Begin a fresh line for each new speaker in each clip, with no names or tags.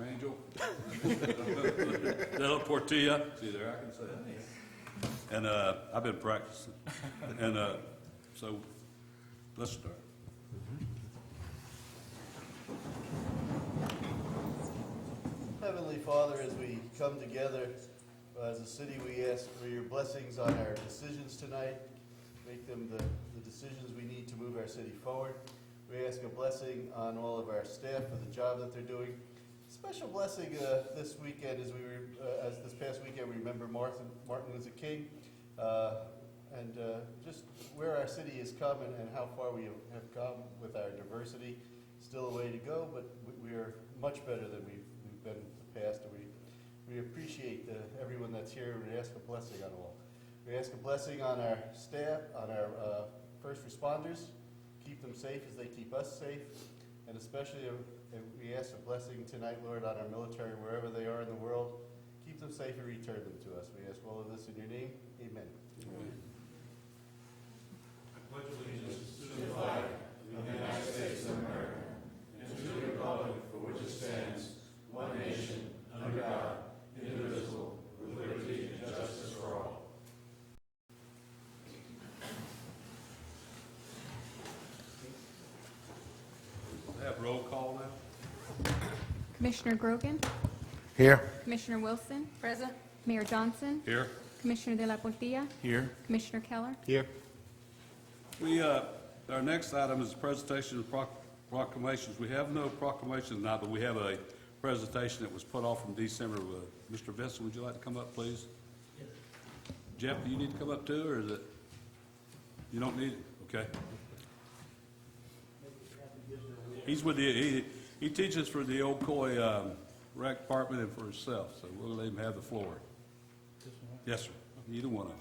Angel. Della Portilla. See there, I can say it. And I've been practicing. And so let's start.
Heavenly Father, as we come together as a city, we ask for your blessings on our decisions tonight. Make them the decisions we need to move our city forward. We ask a blessing on all of our staff for the job that they're doing. Special blessing this weekend as this past weekend we remember Martin Luther King, and just where our city has come and how far we have come with our diversity. Still a way to go, but we are much better than we've been in the past. And we appreciate everyone that's here. We ask a blessing on all. We ask a blessing on our staff, on our first responders. Keep them safe as they keep us safe. And especially we ask a blessing tonight, Lord, on our military, wherever they are in the world. Keep them safe and return them to us. We ask all of this in your name. Amen.
Amen. I pledge allegiance to the flag of the United States of America and to the republic for which it stands, one nation, under God, indivisible, with liberty and justice for all.
Have roll call now.
Commissioner Grogan,
Here.
Commissioner Wilson,
Present.
Mayor Johnson,
Here.
Commissioner De La Portilla,
Here.
Commissioner Keller.
Here.
Our next item is the presentation of proclamations. We have no proclamations now, but we have a presentation that was put off from December. Mr. Vincent, would you like to come up, please? Yes. Jeff, do you need to come up too, or is it? You don't need it? Okay. He's with he teaches for the Ocoee rec department and for himself, so we'll let him have the floor. Yes, sir. Either one of them.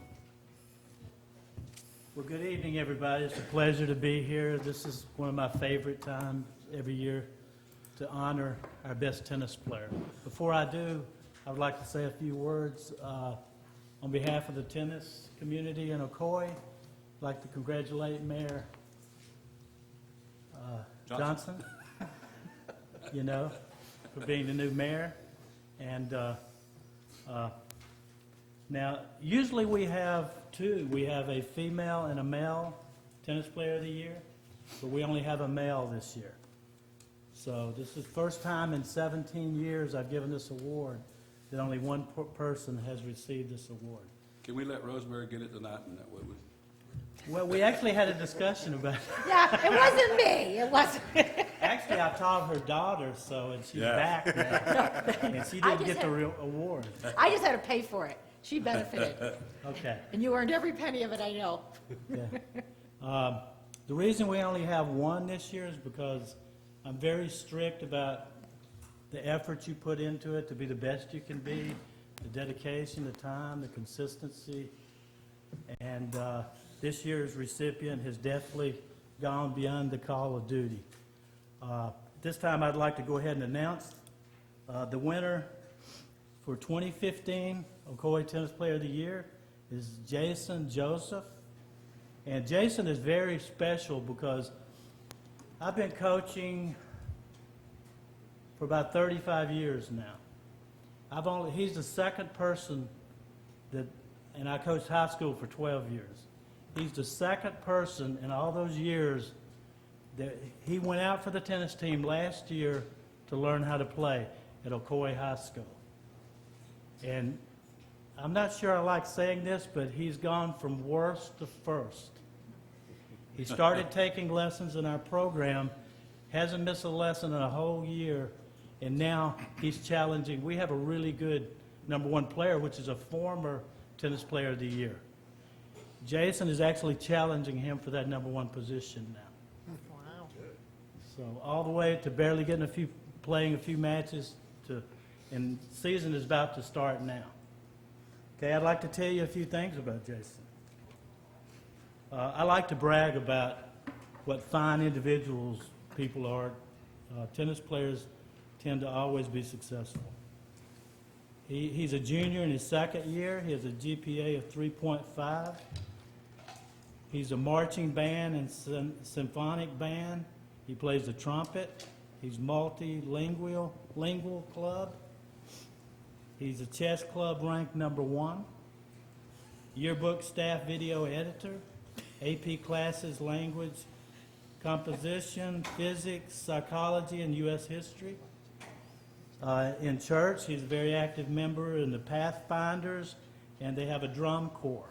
Well, good evening, everybody. It's a pleasure to be here. This is one of my favorite times every year to honor our best tennis player. Before I do, I would like to say a few words on behalf of the tennis community in Ocoee. I'd like to congratulate Mayor Johnson, for being the new mayor. And now, usually we have two. We have a female and a male tennis player of the year, but we only have a male this year. So this is the first time in 17 years I've given this award that only one person has received this award.
Can we let Rosemary get it tonight, and that way we...
Well, we actually had a discussion about it.
Yeah, it wasn't me. It wasn't.
Actually, I taught her daughter, and she's back now, and she didn't get the real award.
I just had to pay for it. She benefited.
Okay.
And you earned every penny of it, I know.
Yeah. The reason we only have one this year is because I'm very strict about the effort you put into it to be the best you can be, the dedication, the time, the consistency. And this year's recipient has definitely gone beyond the call of duty. This time I'd like to go ahead and announce the winner for 2015 Ocoee Tennis Player of the Year is Jason Joseph. And Jason is very special because I've been coaching for about 35 years now. He's the second person and I coached high school for 12 years. He's the second person in all those years that he went out for the tennis team last year to learn how to play at Ocoee High School. And I'm not sure I like saying this, but he's gone from worst to first. He started taking lessons in our program, hasn't missed a lesson in a whole year, and now he's challenging. We have a really good #1 player, which is a former Tennis Player of the Year. Jason is actually challenging him for that #1 position now.
Wow.
So all the way to barely getting playing a few matches and season is about to start now. Okay, I'd like to tell you a few things about Jason. I like to brag about what fine individuals people are. Tennis players tend to always be successful. He's a junior in his second year. He has a GPA of 3.5. He's a marching band and symphonic band. He plays the trumpet. He's lingual club. He's a chess club ranked #1. Yearbook staff video editor. AP classes, language, composition, physics, psychology, and U.S. history. In church, he's a very active member in the Pathfinders, and they have a drum corps.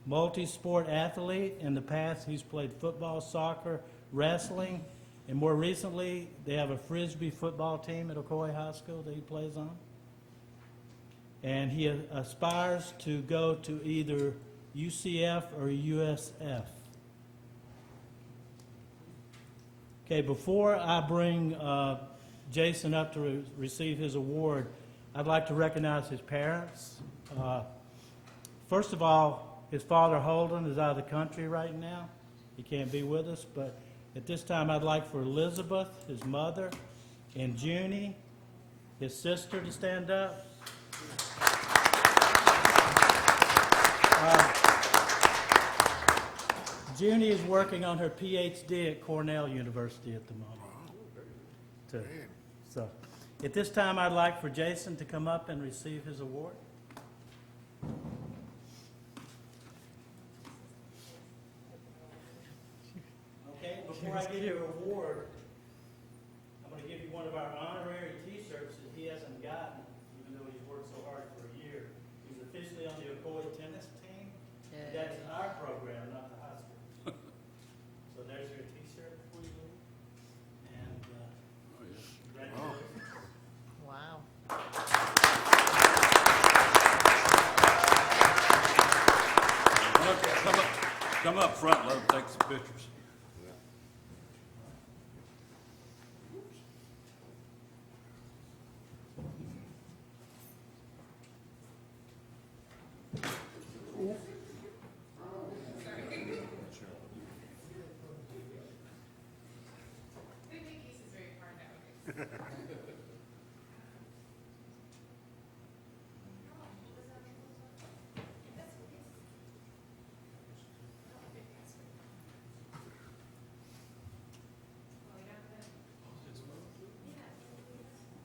Multi-sport athlete. In the past, he's played football, soccer, wrestling, and more recently, they have a Frisbee football team at Ocoee High School that he plays on. And he aspires to go to either UCF or USF. Okay, before I bring Jason up to receive his award, I'd like to recognize his parents. First of all, his father, Holden, is out of the country right now. He can't be with us, but at this time I'd like for Elizabeth, his mother, and Junie, his sister, to stand up. Junie is working on her PhD at Cornell University at the moment. So, at this time, I'd like for Jason to come up and receive his award. Okay, before I give you your award, I'm going to give you one of our honorary T-shirts that he hasn't gotten, even though he's worked so hard for a year. He's officially on the Ocoee tennis team. And that's our program, not the high school. So there's your T-shirt for you. And congratulations.
Wow.
Okay, come up front, let them take some pictures.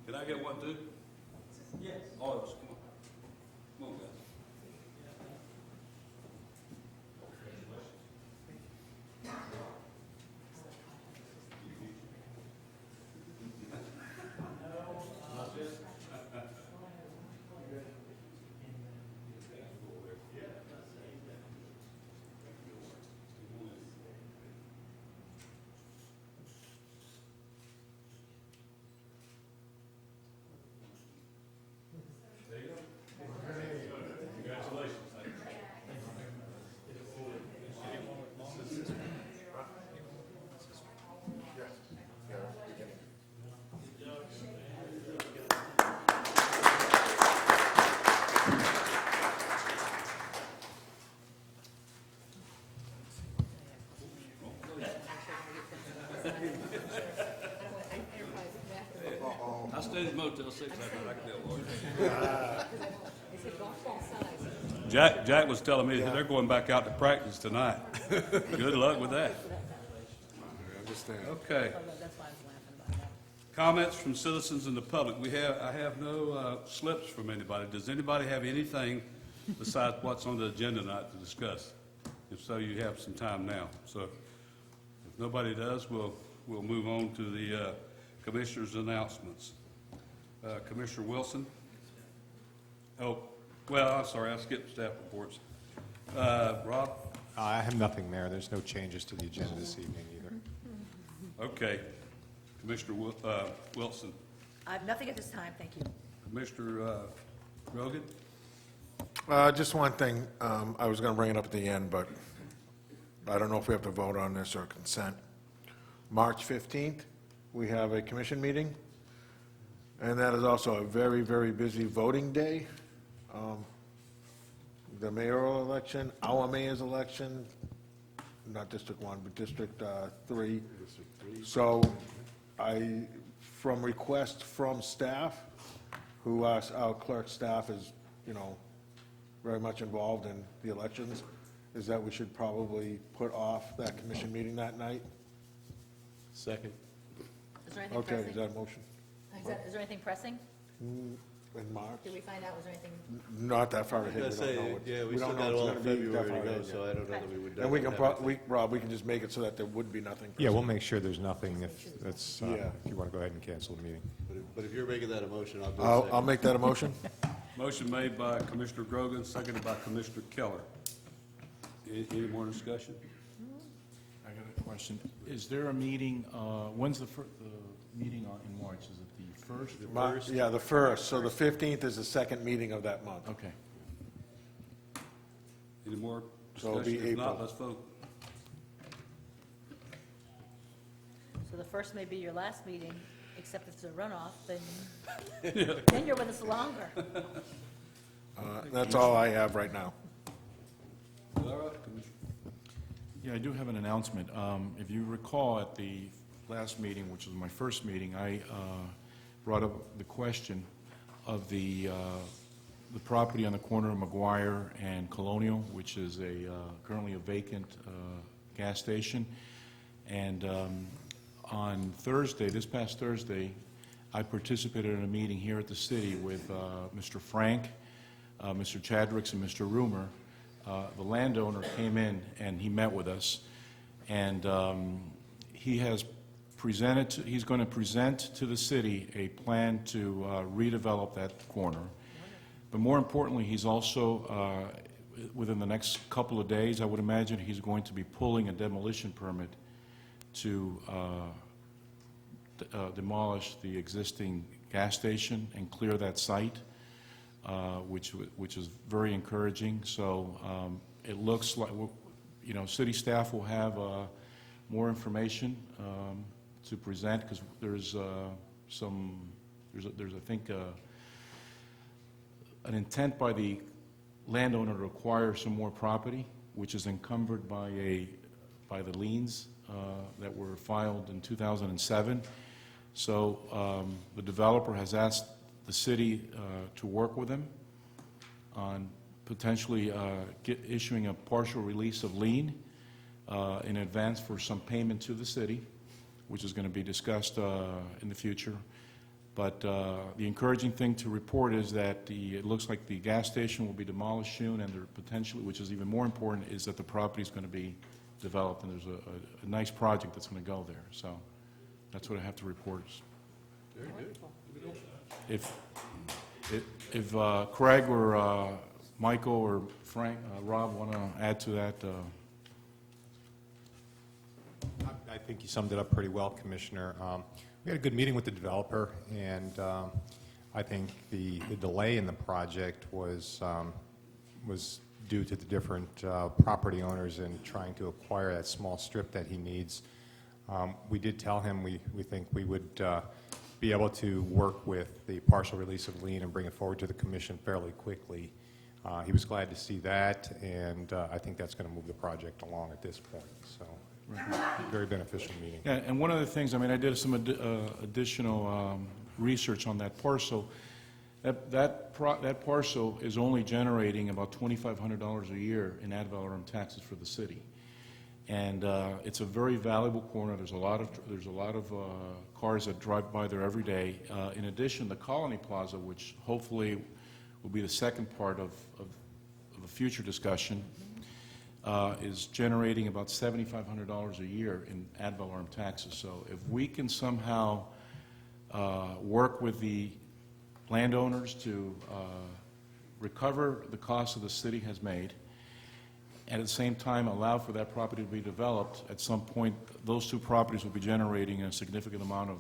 Can I get one too?
Yes.
All of us, come on. Come on, guys. I stayed at Motel 6 that night, I can tell you. Jack was telling me that they're going back out to practice tonight. Good luck with that.
I understand.
Okay. Comments from citizens and the public. I have no slips from anybody. Does anybody have anything besides what's on the agenda tonight to discuss? If so, you have some time now. So if nobody does, we'll move on to the commissioners' announcements. Commissioner Wilson? Oh, well, I'm sorry, I skipped staff reports. Rob?
I have nothing there. There's no changes to the agenda this evening either.
Okay. Commissioner Wilson?
I have nothing at this time, thank you.
Commissioner Rogan?
Just one thing, I was going to bring it up at the end, but I don't know if we have to vote on this or consent. March 15th, we have a commission meeting, and that is also a very, very busy voting day. The mayoral election, our mayor's election, not District 1, but District 3. So from request from staff, who our clerk staff is, very much involved in the elections, is that we should probably put off that commission meeting that night.
Second.
Is there anything
Okay,
pressing?
is that a motion?
Is there anything pressing?
In March?
Did we find out, was there anything?
Not that far
I
ahead,
was
we
gonna
don't
say,
know.
yeah, we
don't
still
know
got
it's
all
gonna
of
be that
February
far
to go,
ahead
so
yet.
I don't know that we would.
And we can,
have
Rob,
anything.
we can just make it so that there would be nothing.
Yeah, we'll make sure there's nothing if that's,
Yeah.
if you want to go ahead and cancel the meeting.
But if you're making that a motion, I'll do a
I'll
second.
make that a motion.
Motion made by Commissioner Grogan, seconded by Commissioner Keller. Any more discussion?
I got a question. Is there a meeting, when's the meeting in March? Is it the first?
Yeah, the first, so the 15th is the second meeting of that month.
Okay.
Any more
So it'll be
discussion? If not,
April.
let's vote.
So the first may be your last meeting, except if it's a runoff, then you're with us longer.
That's all I have right now.
Is that right, Commissioner?
Yeah, I do have an announcement. If you recall, at the last meeting, which was my first meeting, I brought up the question of the property on the corner of McGuire and Colonial, which is currently a vacant gas station. And on Thursday, this past Thursday, I participated in a meeting here at the city with Mr. Frank, Mr. Chadricks, and Mr. Rumer. The landowner came in and he met with us, and he has he's going to present to the city a plan to redevelop that corner. But more importantly, he's also, within the next couple of days, I would imagine, he's going to be pulling a demolition permit to demolish the existing gas station and clear that site, which is very encouraging. So it looks like, city staff will have more information to present, because there's I think, an intent by the landowner to acquire some more property, which is encumbered by the liens that were filed in 2007. So the developer has asked the city to work with him on potentially issuing a partial release of lien in advance for some payment to the city, which is going to be discussed in the future. But the encouraging thing to report is that it looks like the gas station will be demolished soon, and there potentially, which is even more important, is that the property is going to be developed, and there's a nice project that's going to go there. So that's what I have to report.
Very good.
If Craig or Michael or Frank, Rob want to add to that,
I think you summed it up pretty well, Commissioner. We had a good meeting with the developer, and I think the delay in the project was due to the different property owners in trying to acquire that small strip that he needs. We did tell him we think we would be able to work with the partial release of lien and bring it forward to the commission fairly quickly. He was glad to see that, and I think that's going to move the project along at this point. So, very beneficial meeting.
yeah, and one of the things, I did some additional research on that parcel. That parcel is only generating about $2,500 a year in ad valorem taxes for the city, and it's a very valuable corner. There's a lot of cars that drive by there every day. In addition, the Colony Plaza, which hopefully will be the second part of a future discussion, is generating about $7,500 a year in ad valorem taxes. So if we can somehow work with the landowners to recover the cost that the city has made, and at the same time allow for that property to be developed, at some point those two properties will be generating a significant amount of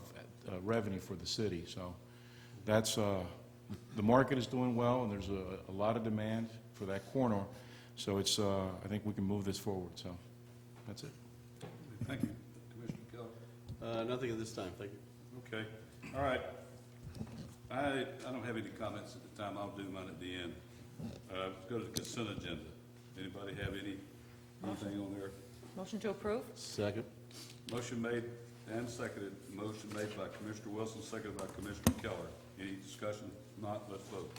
revenue for the city. So that's the market is doing well, and there's a lot of demand for that corner. So it's I think we can move this forward. So that's it.
Thank you. Commissioner Keller?
Nothing at this time, thank you.
Okay, all right. I don't have any comments at the time. I'll do mine at the end. Let's go to the consent agenda. Anybody have anything on there?
Motion to approve?
Second.
Motion made and seconded. Motion made by Commissioner Wilson, seconded by Commissioner Keller. Any discussion? Not, let's vote.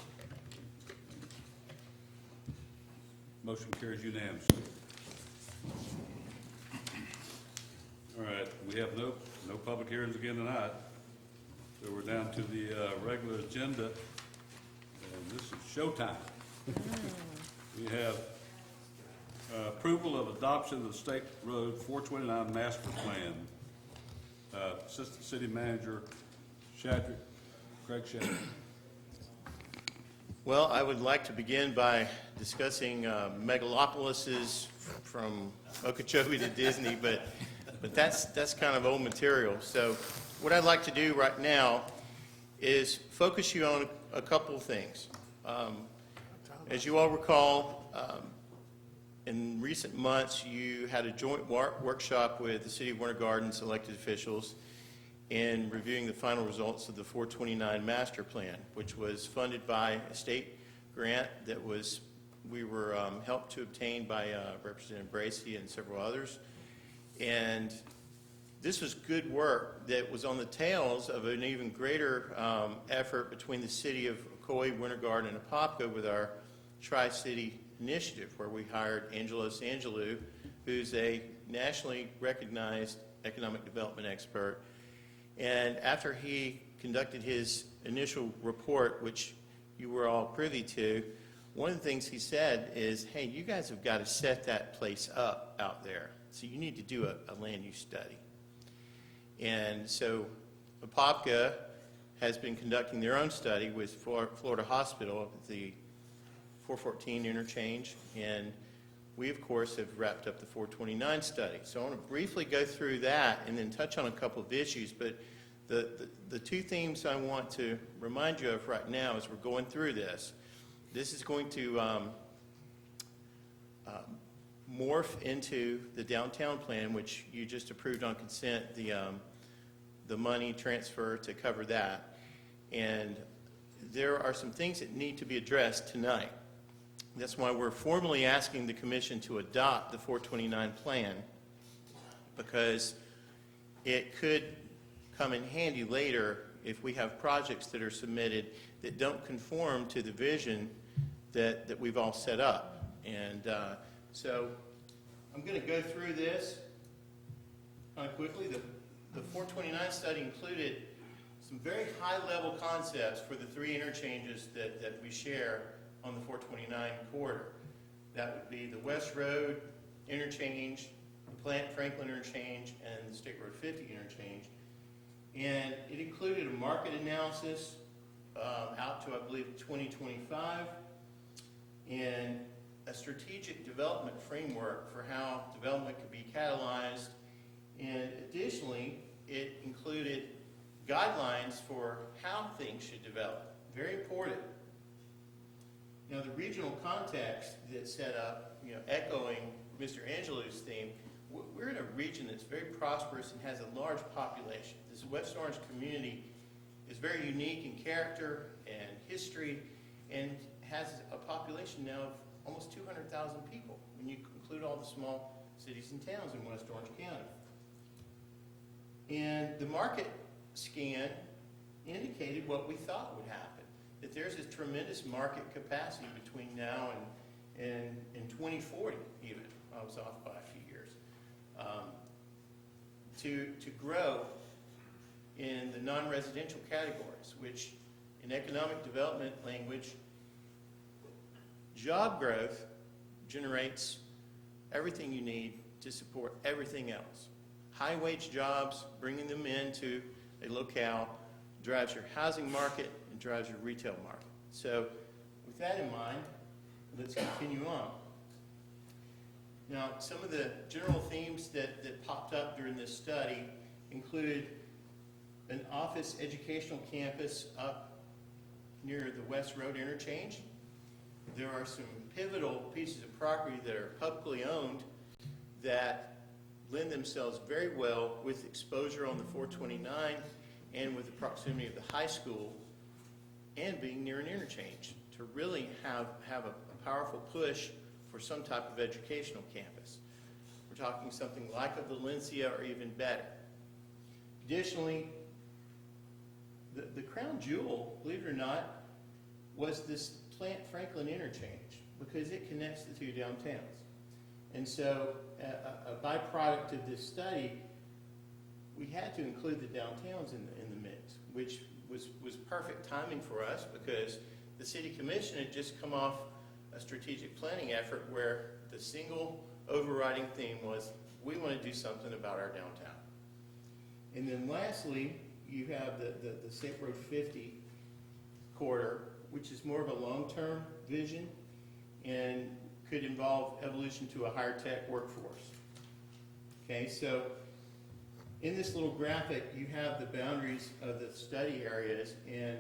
Motion carries unanimously. All right, we have no public hearings again tonight. So we're down to the regular agenda, and this is showtime. We have approval of adoption of the State Road 429 Master Plan. Assistant City Manager Craig Shadrick.
Well, I would like to begin by discussing megalopolises from Ocoee to Disney, but that's kind of old material. So what I'd like to do right now is focus you on a couple of things. As you all recall, in recent months, you had a joint workshop with the City of Winter Garden's elected officials in reviewing the final results of the 429 Master Plan, which was funded by a state grant that we were helped to obtain by Representative Bracy and several others. And this was good work that was on the tails of an even greater effort between the City of Ocoee, Winter Garden, and Apopka with our Tri-City Initiative, where we hired Angelos Angelou, who's a nationally recognized economic development expert. And after he conducted his initial report, which you were all privy to, one of the things he said is, hey, you guys have got to set that place up out there. So you need to do a land use study. And so Apopka has been conducting their own study with Florida Hospital at the 414 interchange, and we, of course, have wrapped up the 429 study. So I want to briefly go through that and then touch on a couple of issues, but the two themes I want to remind you of right now as we're going through this is going to morph into the downtown plan, which you just approved on consent, the money transfer to cover that. And there are some things that need to be addressed tonight. That's why we're formally asking the Commission to adopt the 429 plan, because it could come in handy later if we have projects that are submitted that don't conform to the vision that we've all set up. And so I'm going to go through this kind of quickly. The 429 study included some very high-level concepts for the three interchanges that we share on the 429 corridor. That would be the West Road interchange, the Plant Franklin interchange, and the State Road 50 interchange. And it included a market analysis out to, I believe, 2025, and a strategic development framework for how development could be catalyzed. And additionally, it included guidelines for how things should develop. Very important. Now, the regional context that's set up, echoing Mr. Angelou's theme, we're in a region that's very prosperous and has a large population. This West Orange community is very unique in character and history, and has a population now of almost 200,000 people when you include all the small cities and towns in West Orange County. And the market scan indicated what we thought would happen, that there's a tremendous market capacity between now and 2040 even. I was off by a few years. To grow in the non-residential categories, which in economic development language, job growth generates everything you need to support everything else. High-wage jobs, bringing them into a locale, drives your housing market and drives your retail market. So with that in mind, let's continue on. Now, some of the general themes that popped up during this study included an office educational campus up near the West Road interchange. There are some pivotal pieces of property that are publicly owned that lend themselves very well with exposure on the 429 and with the proximity of the high school and being near an interchange to really have a powerful push for some type of educational campus. We're talking something like a Valencia or even better. Additionally, the crown jewel, believe it or not, was this Plant Franklin interchange because it connects the two downtowns. And so a byproduct of this study we had to include the downtowns in the mix, which was perfect timing for us because the city commission had just come off a strategic planning effort where the single overriding theme was we want to do something about our downtown. And then lastly, you have the State Road 50 corridor, which is more of a long-term vision and could involve evolution to a higher tech workforce. Okay, so in this little graphic, you have the boundaries of the study areas and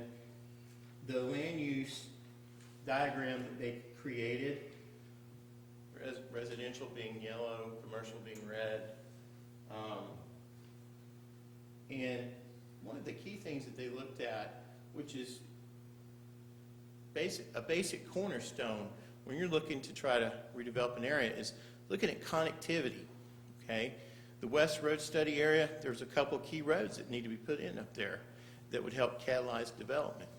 the land use diagram that they created, residential being yellow, commercial being red. And one of the key things that they looked at, which is a basic cornerstone when you're looking to try to redevelop an area, is looking at connectivity, okay? The West Road study area, there's a couple key roads that need to be put in up there that would help catalyze development.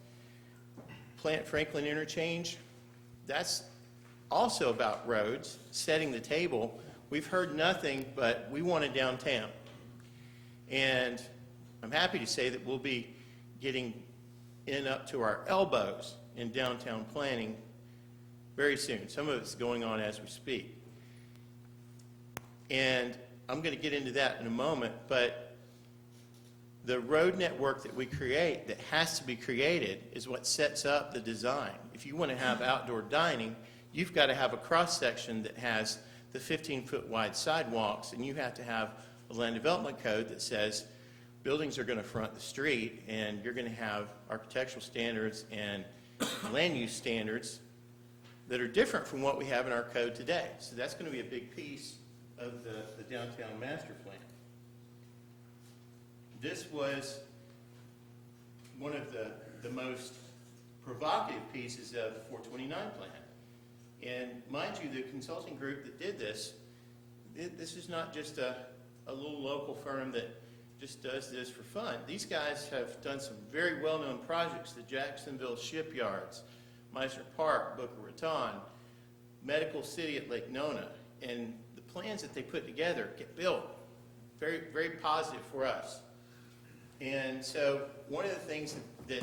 Plant Franklin Interchange, that's also about roads, setting the table. We've heard nothing, but we want a downtown. And I'm happy to say that we'll be getting in up to our elbows in downtown planning very soon. Some of it's going on as we speak. And I'm going to get into that in a moment, but the road network that we create, that has to be created, is what sets up the design. If you want to have outdoor dining, you've got to have a cross-section that has the 15-foot wide sidewalks, and you have to have a land development code that says buildings are going to front the street, and you're going to have architectural standards and land use standards that are different from what we have in our code today. So that's going to be a big piece of the downtown master plan. This was one of the most provocative pieces of the 429 plan. And mind you, the consulting group that did this is not just a little local firm that just does this for fun. These guys have done some very well-known projects, the Jacksonville Shipyards, Meisner Park, Boca Raton, Medical City at Lake Nona, and the plans that they put together get built. Very, very positive for us. And so one of the things that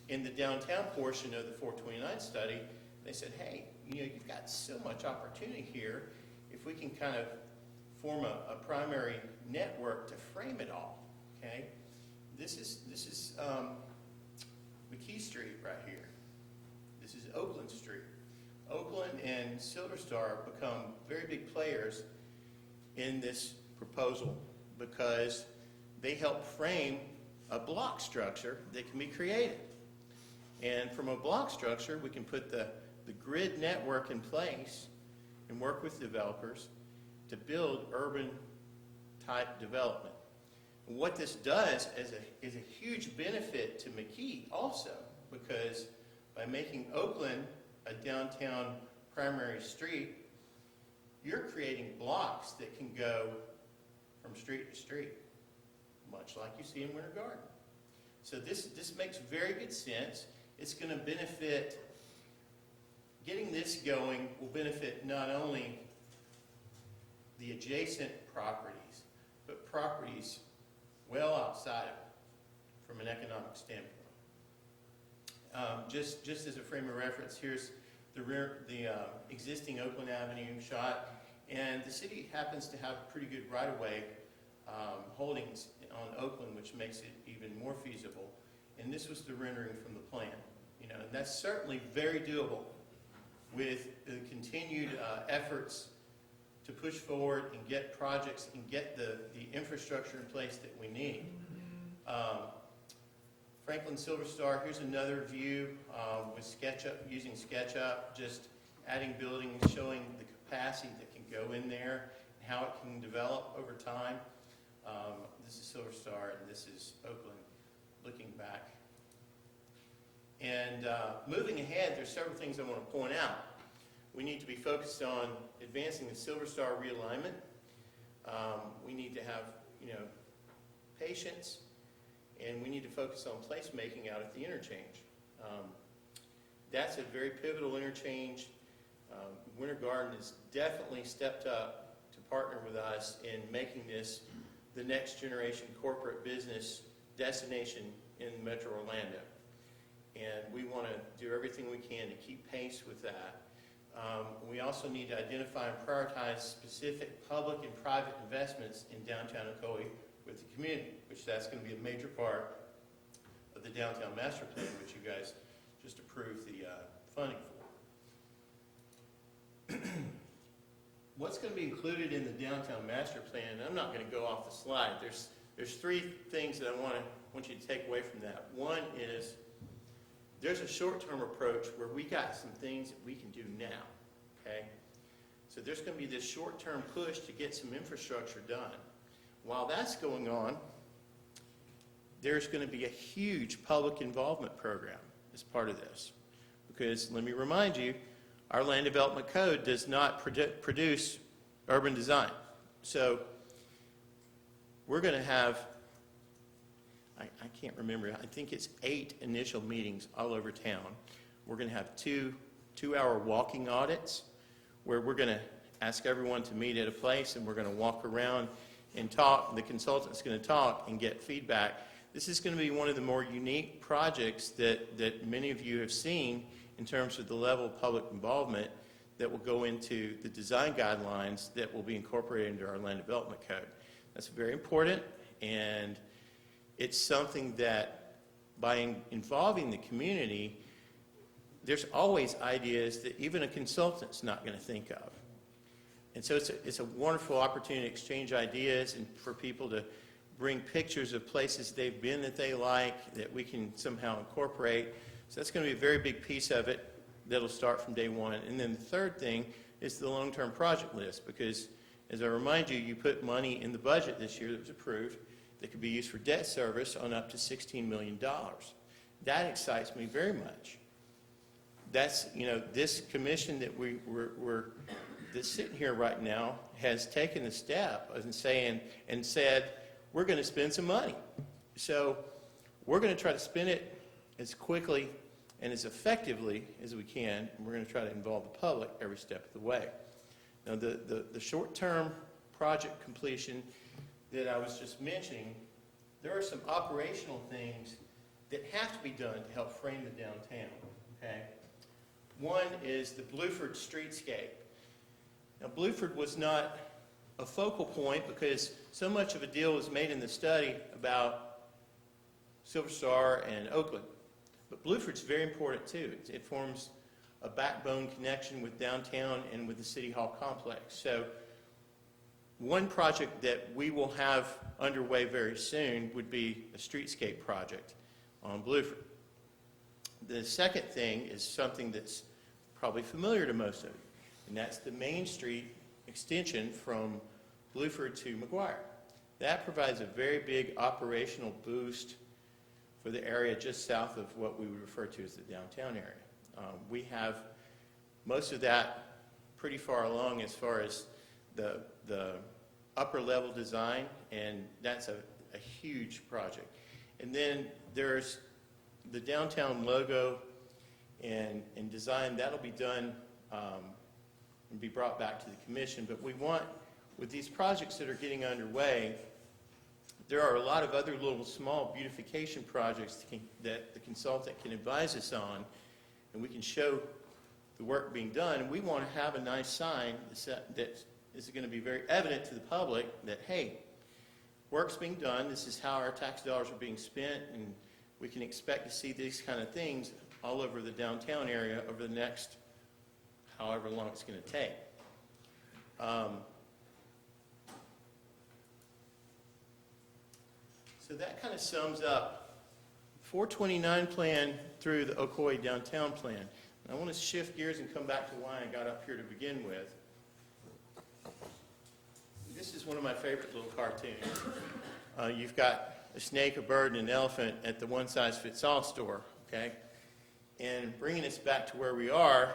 in the downtown portion of the 429 study, they said, hey, you've got so much opportunity here. If we can kind of form a primary network to frame it all, okay? This is McKee Street right here. This is Oakland Street. Oakland and Silver Star become very big players in this proposal because they help frame a block structure that can be created. And from a block structure, we can put the grid network in place and work with developers to build urban-type development. And what this does is a huge benefit to McKee also, because by making Oakland a downtown primary street, you're creating blocks that can go from street to street, much like you see in Winter Garden. So this makes very good sense. It's going to benefit, getting this going will benefit not only the adjacent properties, but properties well outside of it from an economic standpoint. Just as a frame of reference, here's the existing Oakland Avenue shot, and the city happens to have pretty good right-of-way holdings on Oakland, which makes it even more feasible. And this was the rendering from the plan. And that's certainly very doable with the continued efforts to push forward and get projects and get the infrastructure in place that we need. Franklin Silver Star, here's another view with SketchUp, using SketchUp, just adding buildings, showing the capacity that can go in there, and how it can develop over time. This is Silver Star, and this is Oakland looking back. And moving ahead, there's several things I want to point out. We need to be focused on advancing the Silver Star realignment. We need to have, patience, and we need to focus on placemaking out at the interchange. That's a very pivotal interchange. Winter Garden has definitely stepped up to partner with us in making this the next generation corporate business destination in Metro Orlando. And we want to do everything we can to keep pace with that. We also need to identify and prioritize specific public and private investments in downtown Ocoee with the community, which that's going to be a major part of the downtown master plan, which you guys just approved the funding for. What's going to be included in the downtown master plan, and I'm not going to go off the slide. There's three things that I want you to take away from that. One is there's a short-term approach where we got some things that we can do now, okay? So there's going to be this short-term push to get some infrastructure done. While that's going on, there's going to be a huge public involvement program as part of this. Because let me remind you, our land development code does not produce urban design. So we're going to have, I can't remember, I think it's 8 initial meetings all over town. We're going to have two-hour walking audits where we're going to ask everyone to meet at a place and we're going to walk around and talk. The consultant's going to talk and get feedback. This is going to be one of the more unique projects that many of you have seen in terms of the level of public involvement that will go into the design guidelines that will be incorporated into our land development code. That's very important, and it's something that by involving the community, there's always ideas that even a consultant's not going to think of. And so it's a wonderful opportunity to exchange ideas and for people to bring pictures of places they've been that they like, that we can somehow incorporate. So that's going to be a very big piece of it that'll start from day one. And then the third thing is the long-term project list, because as I remind you, you put money in the budget this year that was approved that could be used for debt service on up to $16 million. That excites me very much. That's, this commission that that's sitting here right now has taken the step of saying and said, we're going to spend some money. So we're going to try to spend it as quickly and as effectively as we can, and we're going to try to involve the public every step of the way. Now, the short-term project completion that I was just mentioning, there are some operational things that have to be done to help frame the downtown, okay? One is the Blueford streetscape. Now, Blueford was not a focal point because so much of a deal was made in the study about Silver Star and Oakland. But Blueford's very important too. It forms a backbone connection with downtown and with the City Hall complex. So one project that we will have underway very soon would be a streetscape project on Blueford. The second thing is something that's probably familiar to most of you, and that's the Main Street extension from Blueford to McGuire. That provides a very big operational boost for the area just south of what we would refer to as the downtown area. We have most of that pretty far along as far as the upper level design, and that's a huge project. And then there's the downtown logo and design. That'll be done and be brought back to the commission. But we want, with these projects that are getting underway, there are a lot of other little small beautification projects that the consultant can advise us on, and we can show the work being done. And we want to have a nice sign that is going to be very evident to the public that, hey, work's being done, this is how our tax dollars are being spent, and we can expect to see these kind of things all over the downtown area over the next however long it's going to take. So that kind of sums up 429 plan through the Ocoee downtown plan. And I want to shift gears and come back to why I got up here to begin with. This is one of my favorite little cartoons. You've got a snake, a bird, and an elephant at the one-size-fits-all store, okay? And bringing us back to where we are,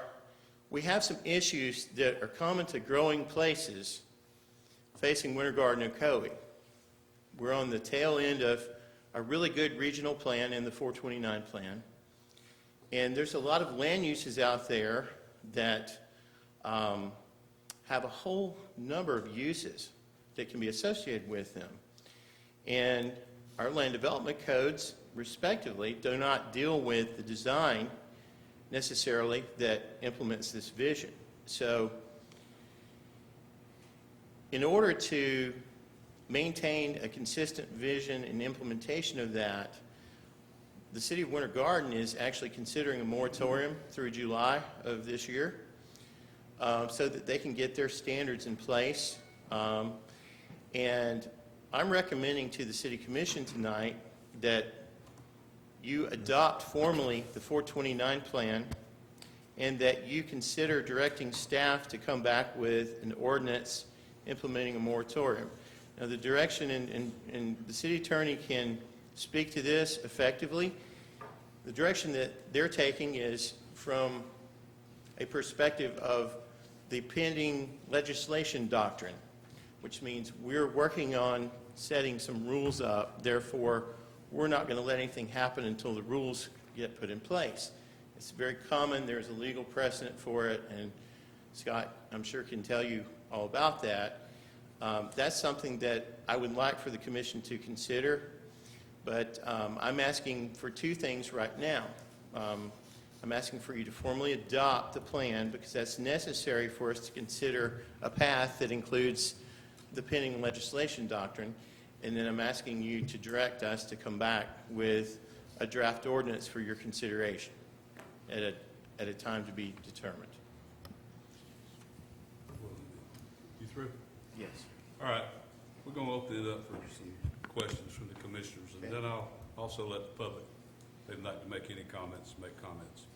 we have some issues that are common to growing places facing Winter Garden Ocoee. We're on the tail end of a really good regional plan in the 429 plan. And there's a lot of land uses out there that have a whole number of uses that can be associated with them. And our land development codes, respectively, do not deal with the design necessarily that implements this vision. So in order to maintain a consistent vision and implementation of that, the City of Winter Garden is actually considering a moratorium through July of this year so that they can get their standards in place. And I'm recommending to the City Commission tonight that you adopt formally the 429 plan and that you consider directing staff to come back with an ordinance implementing a moratorium. Now, the direction, and the city attorney can speak to this effectively, the direction that they're taking is from a perspective of the pending legislation doctrine, which means we're working on setting some rules up. Therefore, we're not going to let anything happen until the rules get put in place. It's very common. There's a legal precedent for it, and Scott, I'm sure, can tell you all about that. That's something that I would like for the commission to consider, but I'm asking for two things right now. I'm asking for you to formally adopt the plan because that's necessary for us to consider a path that includes the pending legislation doctrine, and then I'm asking you to direct us to come back with a draft ordinance for your consideration at a time to be determined.
You through?
Yes.
All right, we're going to open it up for some questions from the commissioners, and then I'll also let the public, if they'd like to make any comments, make comments.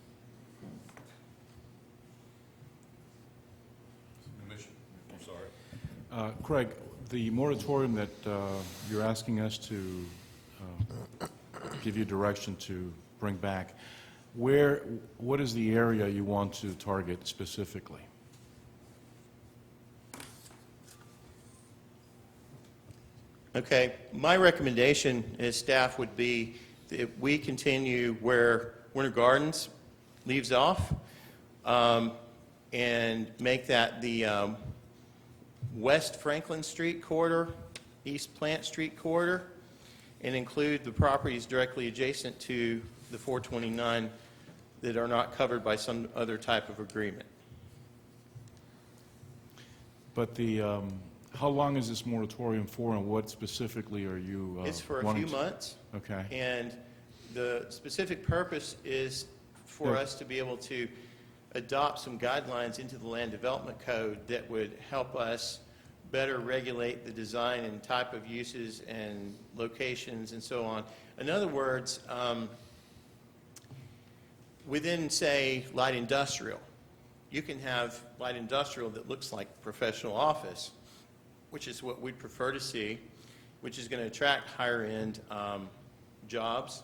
Commissioner, I'm sorry.
Craig, the moratorium that you're asking us to give you direction to bring back, what is the area you want to target specifically?
Okay, my recommendation as staff would be that we continue where Winter Gardens leaves off and make that the West Franklin Street corridor, East Plant Street corridor, and include the properties directly adjacent to the 429 that are not covered by some other type of agreement.
But how long is this moratorium for, and what specifically are you
It's for a
wanting
few
to-
months.
Okay.
And the specific purpose is for
Yeah.
us to be able to adopt some guidelines into the land development code that would help us better regulate the design and type of uses and locations and so on. In other words, within, say, light industrial, you can have light industrial that looks like professional office, which is what we'd prefer to see, which is going to attract higher-end jobs.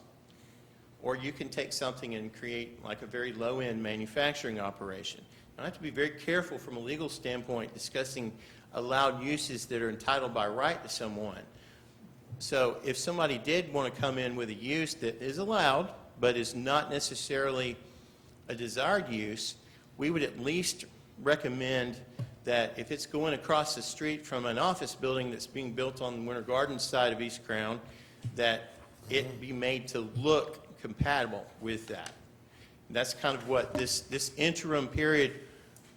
Or you can take something and create like a very low-end manufacturing operation. Now, I have to be very careful from a legal standpoint discussing allowed uses that are entitled by right to someone. So if somebody did want to come in with a use that is allowed but is not necessarily a desired use, we would at least recommend that if it's going across the street from an office building that's being built on the Winter Gardens side of East Crown, that it be made to look compatible with that. That's kind of what this interim period,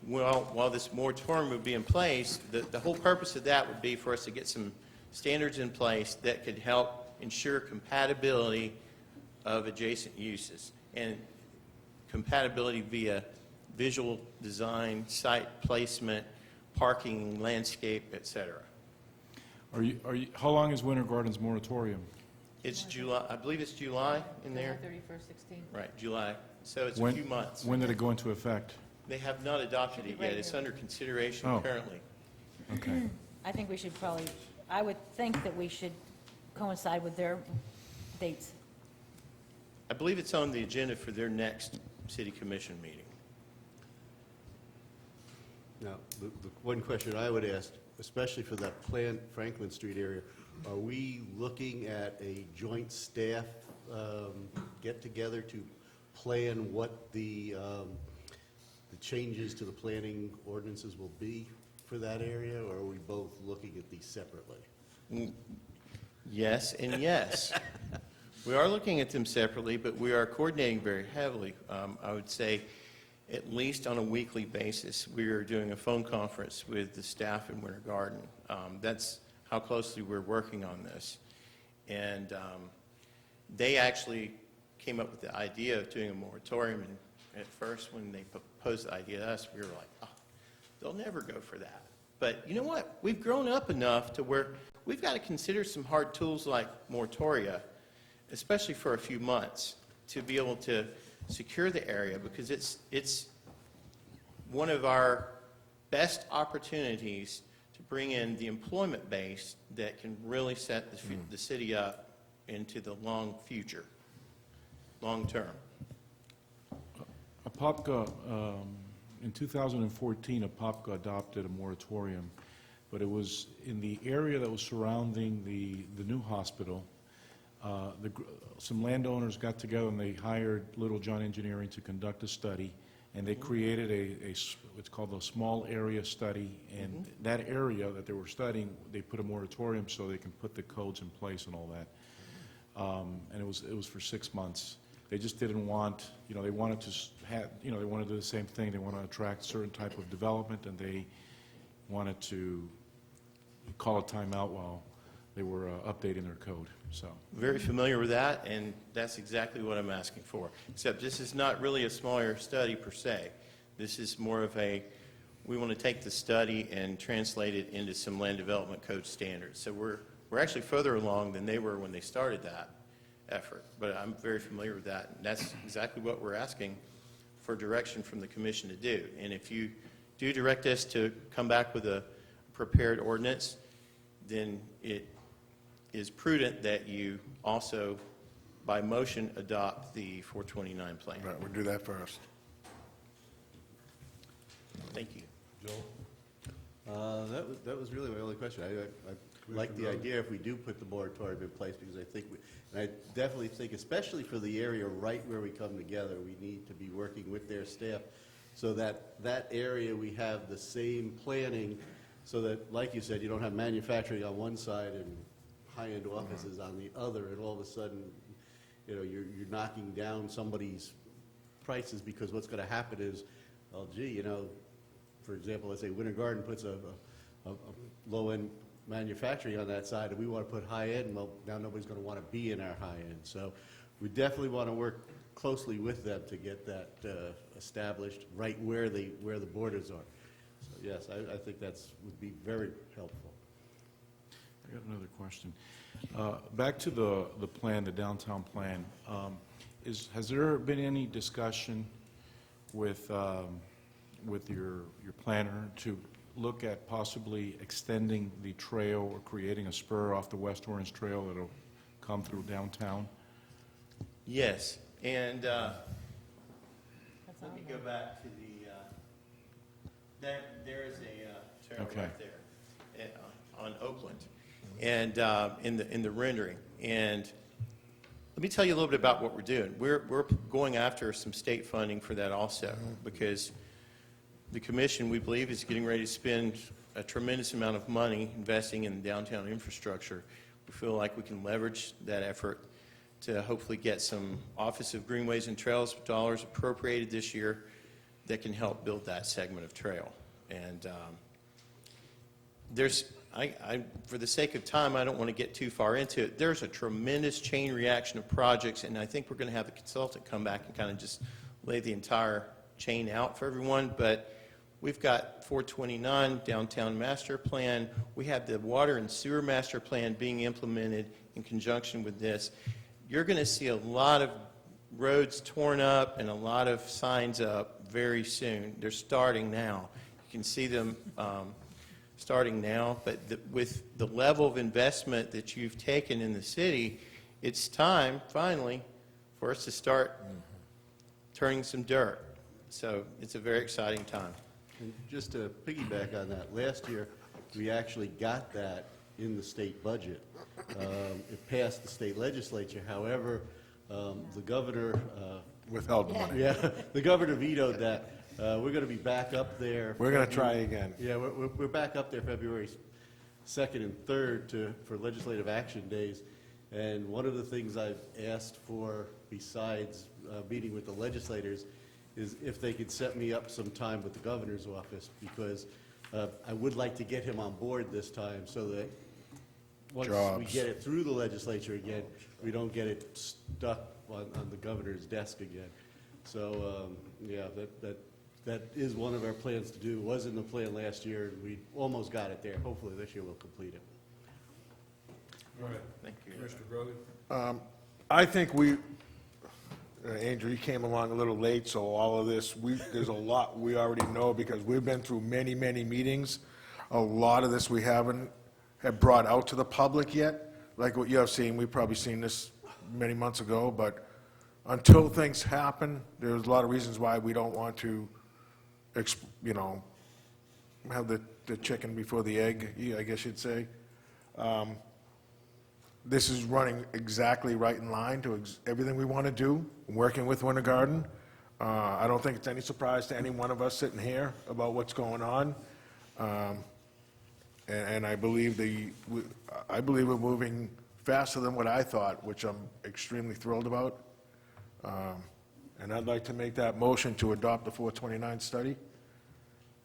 while this moratorium would be in place, the whole purpose of that would be for us to get some standards in place that could help ensure compatibility of adjacent uses and compatibility via visual design, site placement, parking, landscape, et cetera.
How long is Winter Gardens moratorium?
It's July, I believe it's July in there.
31st, 16.
Right, July. So it's a few months.
When did it go into effect?
They have not adopted it
Should be
yet.
right
It's
here.
under consideration
Oh.
currently.
Okay.
I think we should probably, I would think that we should coincide with their dates.
I believe it's on the agenda for their next city commission meeting.
Now, the one question I would ask, especially for that planned Franklin Street area, are we looking at a joint staff get-together to plan what the changes to the planning ordinances will be for that area, or are we both looking at these separately?
Yes and yes. We are looking at them separately, but we are coordinating very heavily. I would say at least on a weekly basis, we are doing a phone conference with the staff in Winter Garden. That's how closely we're working on this. And they actually came up with the idea of doing a moratorium. And at first, when they proposed the idea to us, we were like, oh, they'll never go for that. But you know what? We've grown up enough to where we've got to consider some hard tools like moratoria, especially for a few months, to be able to secure the area, because it's one of our best opportunities to bring in the employment base that can really set the city up into the long future, long term.
APOPCA, in 2014, APOPCA adopted a moratorium, but it was in the area that was surrounding the new hospital. Some landowners got together and they hired Little John Engineering to conduct a study, and they created what's called a small area study, and that area that they were studying, they put a moratorium so they can put the codes in place and all that. And it was for 6 months. They just didn't want, they wanted to have, they wanted to do the same thing. They want to attract certain type of development, and they wanted to call a timeout while they were updating their code, so.
Very familiar with that, and that's exactly what I'm asking for. Except this is not really a small area study per se. This is more of we want to take the study and translate it into some land development code standards. So we're actually further along than they were when they started that effort. But I'm very familiar with that, and that's exactly what we're asking for direction from the commission to do. And if you do direct us to come back with a prepared ordinance, then it is prudent that you also, by motion, adopt the 429 plan.
Right, we'll do that first.
Thank you.
That was really my only question. I like the idea if we do put the moratorium in place, because I think, and I definitely think, especially for the area right where we come together, we need to be working with their staff so that that area we have the same planning, so that, like you said, you don't have manufacturing on one side and high-end offices on the other, and all of a sudden, you're knocking down somebody's prices, because what's going to happen is, well, gee, for example, let's say Winter Garden puts a low-end manufacturing on that side, and we want to put high-end, well, now nobody's going to want to be in our high-end. So we definitely want to work closely with them to get that established right where the borders are. So yes, I think would be very helpful.
I got another question. Back to the plan, the downtown plan. Has there been any discussion with your planner to look at possibly extending the trail or creating a spur off the West Orange Trail that'll come through downtown?
Yes, and let me go back to there is a trail
Okay.
right there on Oakland, and in the rendering. And let me tell you a little bit about what we're doing. We're going after some state funding for that also, because the commission, we believe, is getting ready to spend a tremendous amount of money investing in downtown infrastructure. We feel like we can leverage that effort to hopefully get some Office of Greenways and Trails dollars appropriated this year that can help build that segment of trail. And for the sake of time, I don't want to get too far into it. There's a tremendous chain reaction of projects, and I think we're going to have the consultant come back and kind of just lay the entire chain out for everyone. But we've got 429 Downtown Master Plan. We have the Water and Sewer Master Plan being implemented in conjunction with this. You're going to see a lot of roads torn up and a lot of signs up very soon. They're starting now. You can see them starting now, but with the level of investment that you've taken in the city, it's time, finally, for us to start turning some dirt. So it's a very exciting time.
And just to piggyback on that, last year, we actually got that in the state budget. It passed the state legislature. However, the governor
Withheld the money.
yeah, the governor vetoed that. We're going to be back up there.
We're going to try again.
Yeah, we're back up there February second and third for legislative action days. And one of the things I've asked for, besides meeting with the legislators, is if they could set me up some time with the governor's office, because I would like to get him on board this time so that once we
Jobs.
get it through the legislature again, we don't get it stuck on the governor's desk again. So, yeah, that is one of our plans to do. It was in the plan last year, and we almost got it there. Hopefully this year we'll complete it.
All right.
Thank you.
Commissioner Grogan?
I think Andrew, you came along a little late, so all of this, there's a lot we already know because we've been through many, many meetings. A lot of this we haven't have brought out to the public yet. Like what you have seen, we've probably seen this many months ago, but until things happen, there's a lot of reasons why we don't want to, have the chicken before the egg, I guess you'd say. This is running exactly right in line to everything we want to do, working with Winter Garden. I don't think it's any surprise to any one of us sitting here about what's going on. And I believe we're moving faster than what I thought, which I'm extremely thrilled about. And I'd like to make that motion to adopt the 429 study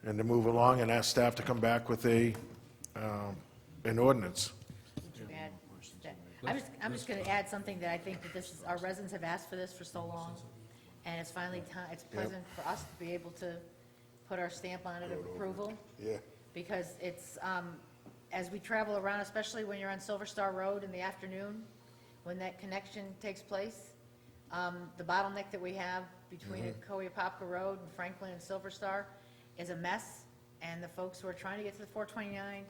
and to move along and ask staff to come back with an ordinance.
Would you add that? I'm just going to add something that I think that this is, our residents have asked for this for so long, and it's finally time, it's pleasant for us to be able to put our stamp on it of approval.
Yeah.
Because it's, as we travel around, especially when you're on Silver Star Road in the afternoon, when that connection takes place, the bottleneck that we have between Ocoee, Apopka Road and Franklin and Silver Star is a mess, and the folks who are trying to get to the 429,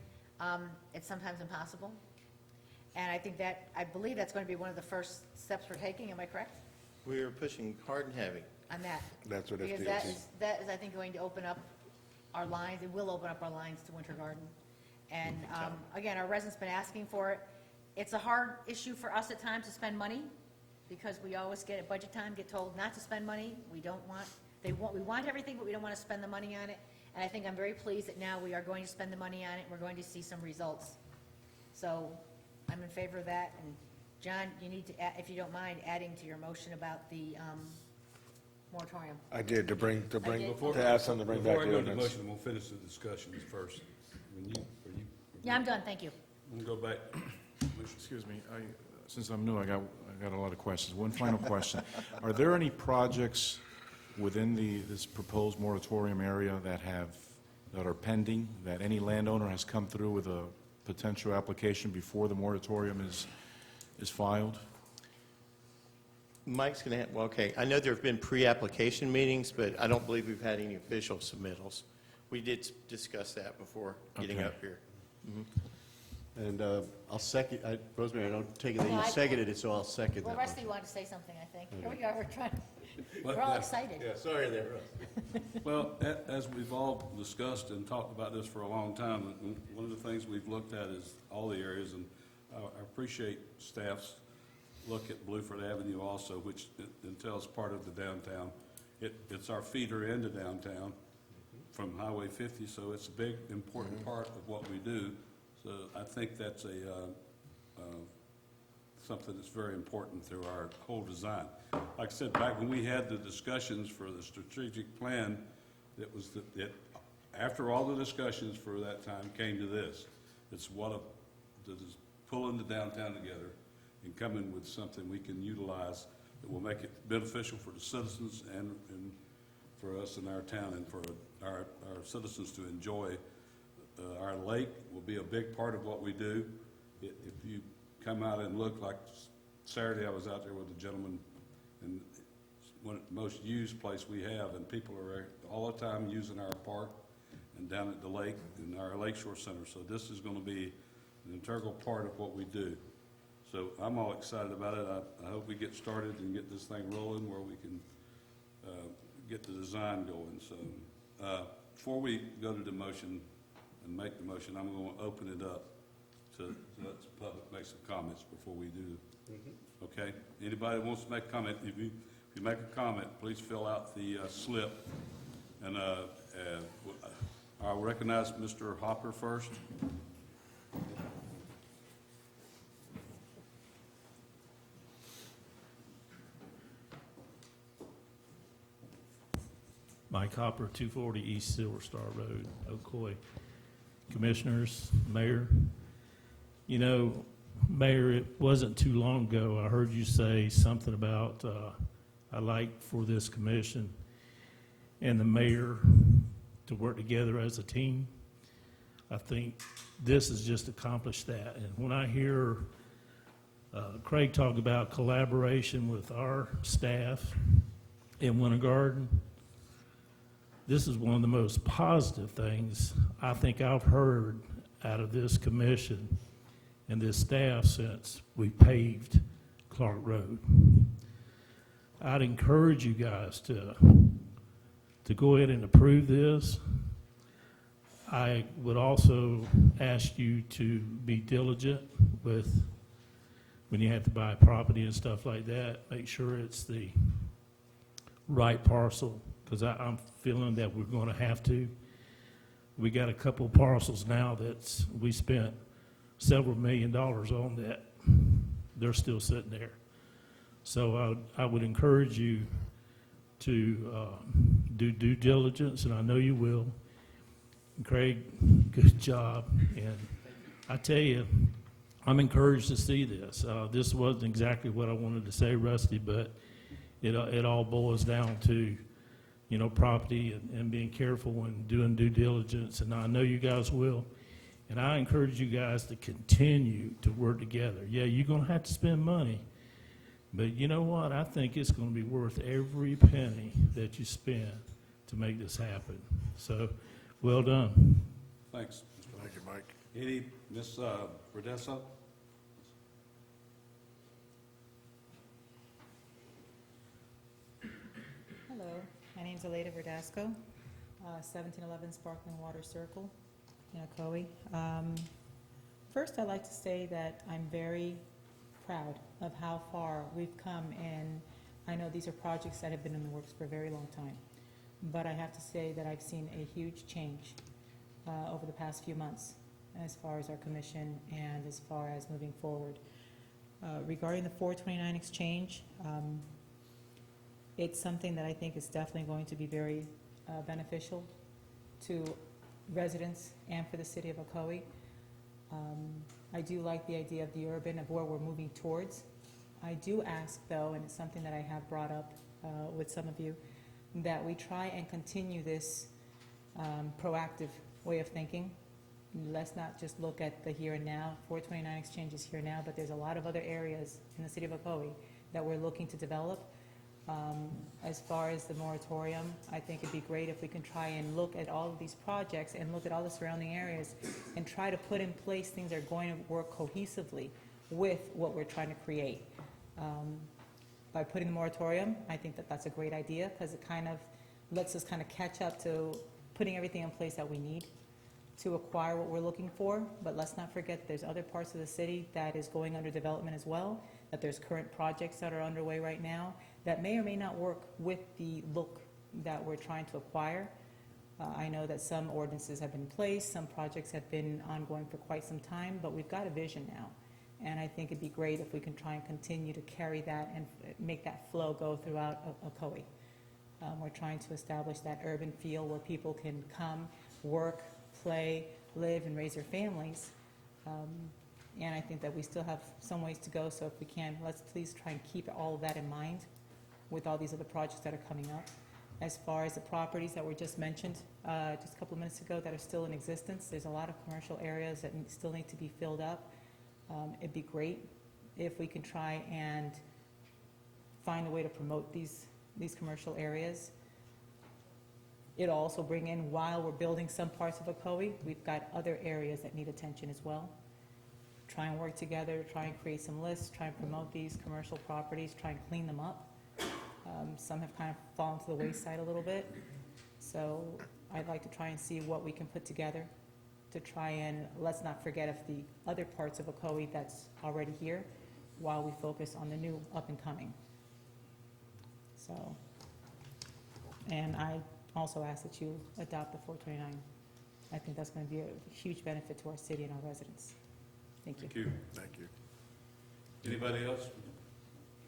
it's sometimes impossible. And I believe that's going to be one of the first steps we're taking, am I correct?
We're pushing hard and heavy.
On that?
That's what
Because
FDOT.
that is, I think, going to open up our lines, it will open up our lines to Winter Garden. And, again, our residents been asking for it. It's a hard issue for us at times to spend money, because we always get, at budget time, get told not to spend money. We want everything, but we don't want to spend the money on it. And I think I'm very pleased that now we are going to spend the money on it, and we're going to see some results. So I'm in favor of that, and John, you need to, if you don't mind, adding to your motion about the moratorium.
I did, to
did.
ask them to bring back
Before I
the
go to the
ordinance.
motion, we'll finish the discussions first.
Yeah, I'm done, thank you.
We'll go back.
Excuse me, since I'm new, I got a lot of questions. One final question. Are there any projects within this proposed moratorium area that are pending, that any landowner has come through with a potential application before the moratorium is filed?
Mike's going to, well, okay, I know there have been pre-application meetings, but I don't believe we've had any official submittals. We did discuss that before getting
Okay.
up here.
And I'll second, Rosemary, I don't take it that
No,
you
I-
seconded it, so I'll second
Well,
that
Rusty
motion.
wanted to say something, I think. Here we are, we're
But,
all excited.
Yeah, sorry there, Russ.
Well, as we've all discussed and talked about this for a long time, and one of the things we've looked at is all the areas, and I appreciate staff's look at Blueford Avenue also, which entails part of the downtown. It's our feeder into downtown from Highway 50, so it's a big, important part of what we do. So I think that's something that's very important through our whole design. Like I said, back when we had the discussions for the strategic plan, after all the discussions for that time came to this. It's pulling the downtown together and coming with something we can utilize that will make it beneficial for the citizens and for us in our town, and for our citizens to enjoy. Our lake will be a big part of what we do. If you come out and look, like Saturday, I was out there with a gentleman, and it's one of the most used place we have, and people are all the time using our park and down at the lake and our Lakeshore Center. So this is going to be an integral part of what we do. So I'm all excited about it. I hope we get started and get this thing rolling where we can get the design going. So before we go to the motion and make the motion, I'm going to open it up to let the public make some comments before we do. Okay? Anybody that wants to make a comment, if you make a comment, please fill out the slip. And I'll recognize Mr. Hopper first.
Mike Hopper, 240 East Silver Star Road, Ocoee. Commissioners, Mayor, you know, Mayor, it wasn't too long ago, I heard you say something about, I like for this commission and the mayor to work together as a team. I think this has just accomplished that. And when I hear Craig talk about collaboration with our staff in Winter Garden, this is one of the most positive things I think I've heard out of this commission and this staff since we paved Clark Road. I'd encourage you guys to go ahead and approve this. I would also ask you to be diligent with when you have to buy property and stuff like that. Make sure it's the right parcel, because I'm feeling that we're going to have to. We got a couple parcels now that we spent several $1 million on that they're still sitting there. So I would encourage you to do due diligence, and I know you will. Craig, good job. And I tell you, I'm encouraged to see this. This wasn't exactly what I wanted to say, Rusty, but it all boils down to, you know, property and being careful and doing due diligence, and I know you guys will. And I encourage you guys to continue to work together. Yeah, you're going to have to spend money, but you know what? I think it's going to be worth every penny that you spend to make this happen. So, well done.
Thanks.
Thank you, Mike.
Any, Ms. Redesso?
Hello, my name's Aleda Verdasco, 1711 Sparkling Water Circle in Ocoee. First, I'd like to say that I'm very proud of how far we've come, and I know these are projects that have been in the works for a very long time, but I have to say that I've seen a huge change over the past few months as far as our commission and as far as moving forward. Regarding the 429 exchange, it's something that I think is definitely going to be very beneficial to residents and for the city of Ocoee. I do like the idea of the urban, of where we're moving towards. I do ask, though, and it's something that I have brought up with some of you, that we try and continue this proactive way of thinking. Let's not just look at the here and now. 429 exchange is here now, but there's a lot of other areas in the city of Ocoee that we're looking to develop. As far as the moratorium, I think it'd be great if we can try and look at all of these projects and look at all the surrounding areas and try to put in place things that are going to work cohesively with what we're trying to create. By putting the moratorium, I think that that's a great idea, because it kind of lets us kind of catch up to putting everything in place that we need to acquire what we're looking for. But let's not forget there's other parts of the city that is going under development as well, that there's current projects that are underway right now that may or may not work with the look that we're trying to acquire. I know that some ordinances have been in place, some projects have been ongoing for quite some time, but we've got a vision now. And I think it'd be great if we can try and continue to carry that and make that flow go throughout Ocoee. We're trying to establish that urban feel where people can come, work, play, live, and raise their families. And I think that we still have some ways to go, so if we can, let's please try and keep all of that in mind with all these other projects that are coming up. As far as the properties that were just mentioned just a couple of minutes ago that are still in existence, there's a lot of commercial areas that still need to be filled up. It'd be great if we can try and find a way to promote these commercial areas. It'll also bring in, while we're building some parts of Ocoee, we've got other areas that need attention as well. Try and work together, try and create some lists, try and promote these commercial properties, try and clean them up. Some have kind of fallen to the wayside a little bit. So I'd like to try and see what we can put together to try and, let's not forget of the other parts of Ocoee that's already here while we focus on the new up and coming. So, and I also ask that you adopt the 429. I think that's going to be a huge benefit to our city and our residents. Thank you.
Thank you.
Thank you.
Anybody else?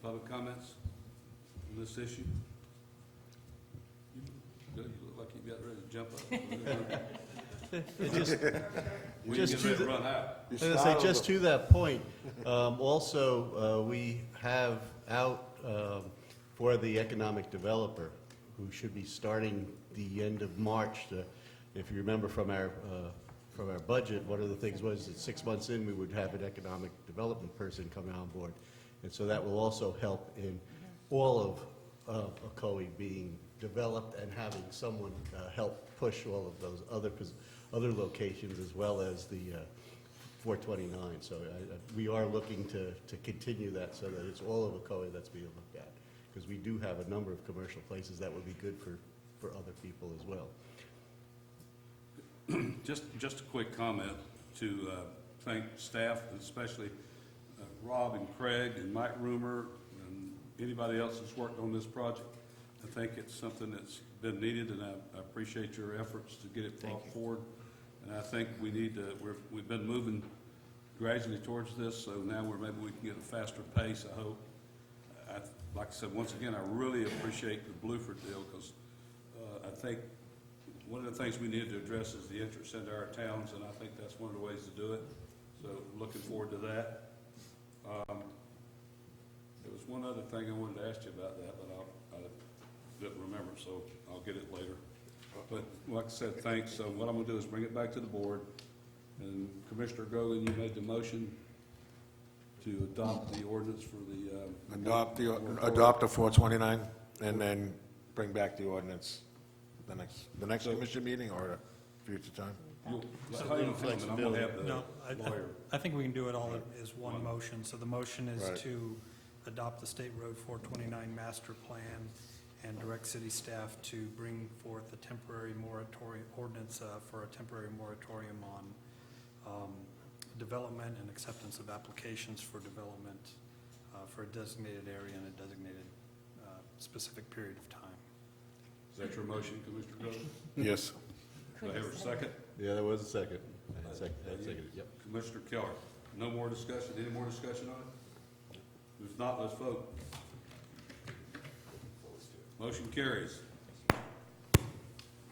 Public comments on this issue? good. You look like you got ready to jump up. We
Just
get
to
ready to
the-
run out.
I was gonna say, just to that point, also, we have out for the economic developer, who should be starting the end of March. If you remember from our budget, one of the things was that 6 months in, we would have an economic development person coming on board. And so that will also help in all of Ocoee being developed and having someone help push all of those other locations as well as the 429. So we are looking to continue that so that it's all of Ocoee that's being looked at. Because we do have a number of commercial places that would be good for other people as well.
Just a quick comment to thank staff, and especially Rob and Craig and Mike Roomer and anybody else that's worked on this project. I think it's something that's been needed, and I appreciate your efforts to get it brought forward. And I think we need to, we've been moving gradually towards this, so now maybe we can get a faster pace, I hope. Like I said, once again, I really appreciate the Blueford deal, because I think one of the things we need to address is the entrance into our towns, and I think that's one of the ways to do it. So looking forward to that. There was one other thing I wanted to ask you about that, but I didn't remember, so I'll get it later. But like I said, thanks. So what I'm gonna do is bring it back to the board. And Commissioner Grogan, you made the motion to adopt the ordinance for the...
Adopt the 429, and then bring back the ordinance the next commission meeting or a future time?
How you feeling? I'm gonna have the
No,
lawyer.
I think we can do it all as one motion. So the motion is
Right.
to adopt the State Road 429 master plan and direct city staff to bring forth a temporary moratorium, ordinance for a temporary moratorium on development and acceptance of applications for development for a designated area and a designated specific period of time.
Is that your motion, Commissioner Grogan?
Yes.
Do I have a second?
Yeah, there was a second. I seconded, yep.
Commissioner Keller, no more discussion, any more discussion on it? If not, let's vote. Motion carries.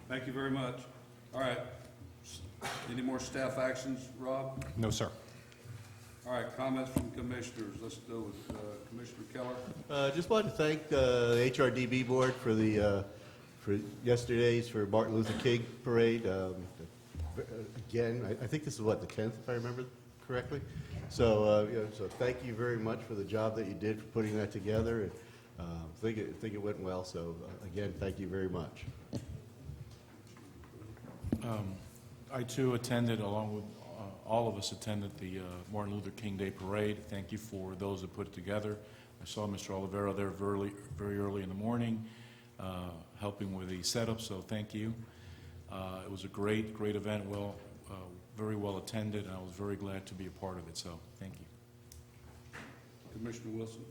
Thank you very much. All right. Any more staff actions, Rob?
No, sir.
All right, comments from commissioners. Let's go with Commissioner Keller.
Just wanted to thank the HRDB board for for yesterday's for Martin Luther King parade. Again, I think this is what, the 10th, if I remember correctly? So, so thank you very much for the job that you did for putting that together. And think it went well. So again, thank you very much.
I too attended, along with all of us attended the Martin Luther King Day Parade. Thank you for those that put it together. I saw Mr. Olivero there very early in the morning, helping with the setup, so thank you. It was a great event, very well attended, and I was very glad to be a part of it, so thank you.
Commissioner Wilson.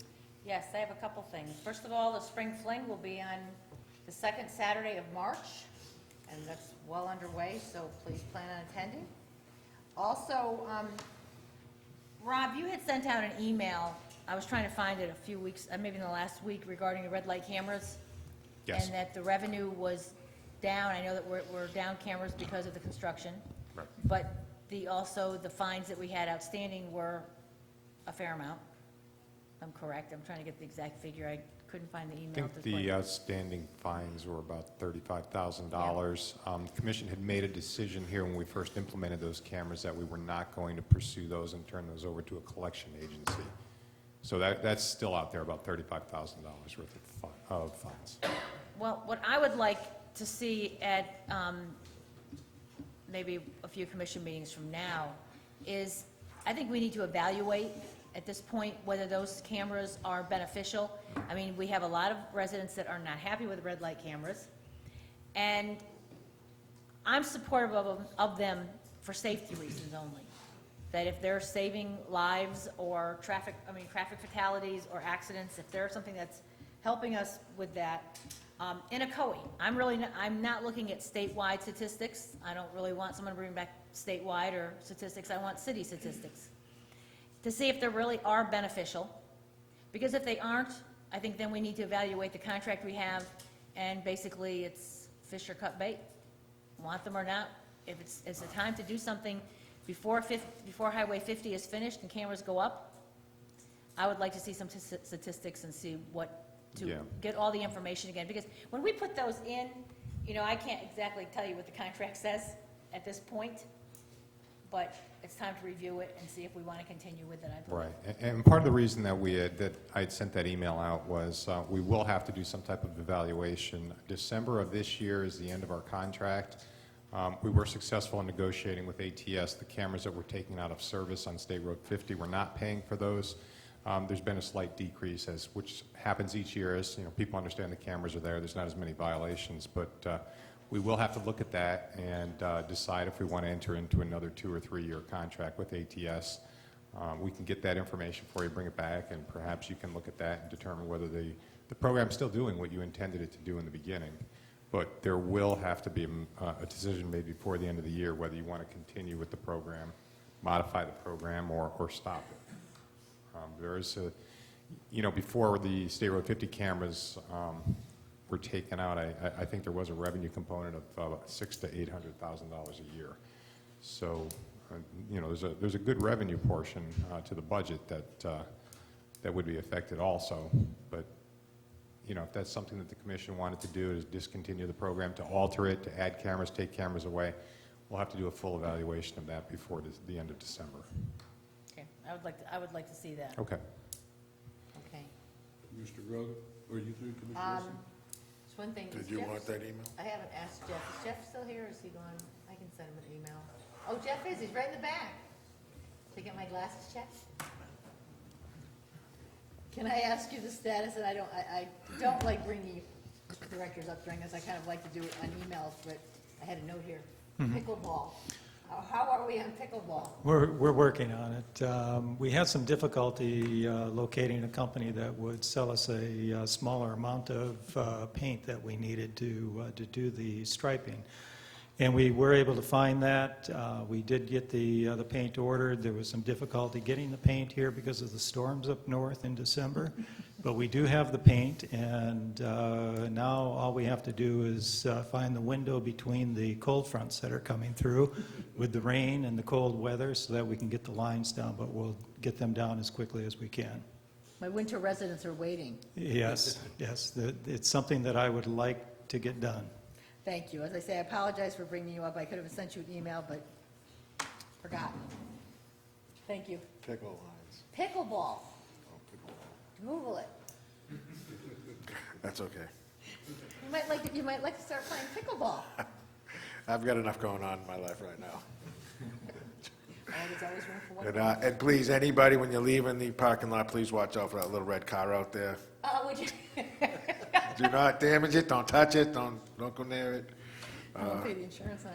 Yes, I have a couple things. First of all, the Spring Fling will be on the second Saturday of March, and that's well underway, so please plan on attending. Also, Rob, you had sent out an email, I was trying to find it a few weeks, maybe in the last week, regarding the red light cameras.
Yes.
And that the revenue was down. I know that we're down cameras because of the construction.
Right.
But also the fines that we had outstanding were a fair amount. I'm correct. I'm trying to get the exact figure. I couldn't find the
I
email
think
at this point.
the outstanding fines were about $35,000. The commission had made a decision here when we first implemented those cameras that we were not going to pursue those and turn those over to a collection agency. So that's still out there, about $35,000 worth of fines.
Well, what I would like to see at maybe a few commission meetings from now is, I think we need to evaluate at this point whether those cameras are beneficial. I mean, we have a lot of residents that are not happy with red light cameras, and I'm supportive of them for safety reasons only. That if they're saving lives or traffic fatalities or accidents, if there's something that's helping us with that, in Ocoee, I'm not looking at statewide statistics. I don't really want someone to bring back statewide or statistics. I want city statistics to see if they really are beneficial. Because if they aren't, I think then we need to evaluate the contract we have, and basically it's fish or cut bait, want them or not. If it's a time to do something before Highway 50 is finished and cameras go up, I would like to see some statistics and see
Yeah.
get all the information again. Because when we put those in, I can't exactly tell you what the contract says at this point, but it's time to review it and see if we want to continue with it, I believe.
Right, and part of the reason that I had sent that email out was we will have to do some type of evaluation. December of this year is the end of our contract. We were successful in negotiating with ATS. The cameras that were taken out of service on State Road 50, we're not paying for those. There's been a slight decrease, which happens each year as people understand the cameras are there. There's not as many violations, but we will have to look at that and decide if we want to enter into another 2 or 3 year contract with ATS. We can get that information for you, bring it back, and perhaps you can look at that and determine whether the program's still doing what you intended it to do in the beginning. But there will have to be a decision made before the end of the year whether you want to continue with the program, modify the program, or stop it. There is before the State Road 50 cameras were taken out, I think there was a revenue component of $600,000 to $800,000 a year. So, there's a good revenue portion to the budget that would be affected also. But, if that's something that the commission wanted to do, is discontinue the program, to alter it, to add cameras, take cameras away, we'll have to do a full evaluation of that before the end of December.
Okay, I would like to see that.
Okay.
Okay.
Mr. Rogan, are you through, Commissioner Wilson?
Just one thing.
Did you want that email?
I haven't asked Jeff. Is Jeff still here or is he gone? I can send him an email. Oh, Jeff is. He's right in the back. To get my glasses checked? Can I ask you the status? And I don't like bringing directors up during this. I kind of like to do it on emails, but I had a note here. Pickleball. How are we on pickleball?
We're working on it. We had some difficulty locating a company that would sell us a smaller amount of paint that we needed to do the striping. And we were able to find that. We did get the paint ordered. There was some difficulty getting the paint here because of the storms up north in December. But we do have the paint, and now all we have to do is find the window between the cold fronts that are coming through with the rain and the cold weather so that we can get the lines down, but we'll get them down as quickly as we can.
My winter residents are waiting.
Yes, it's something that I would like to get done.
Thank you. As I say, I apologize for bringing you up. I could have sent you an email, but forgot. Thank you.
Pickle lines.
Pickleball.
Oh, pickleball.
Google it.
That's okay.
You might like to start playing pickleball.
I've got enough going on in my life right now.
There's always room for one.
And please, anybody, when you leave in the parking lot, please watch out for that little red car out there.
Would you?
Do not damage it, don't touch it, don't go near it.
I won't pay the insurance on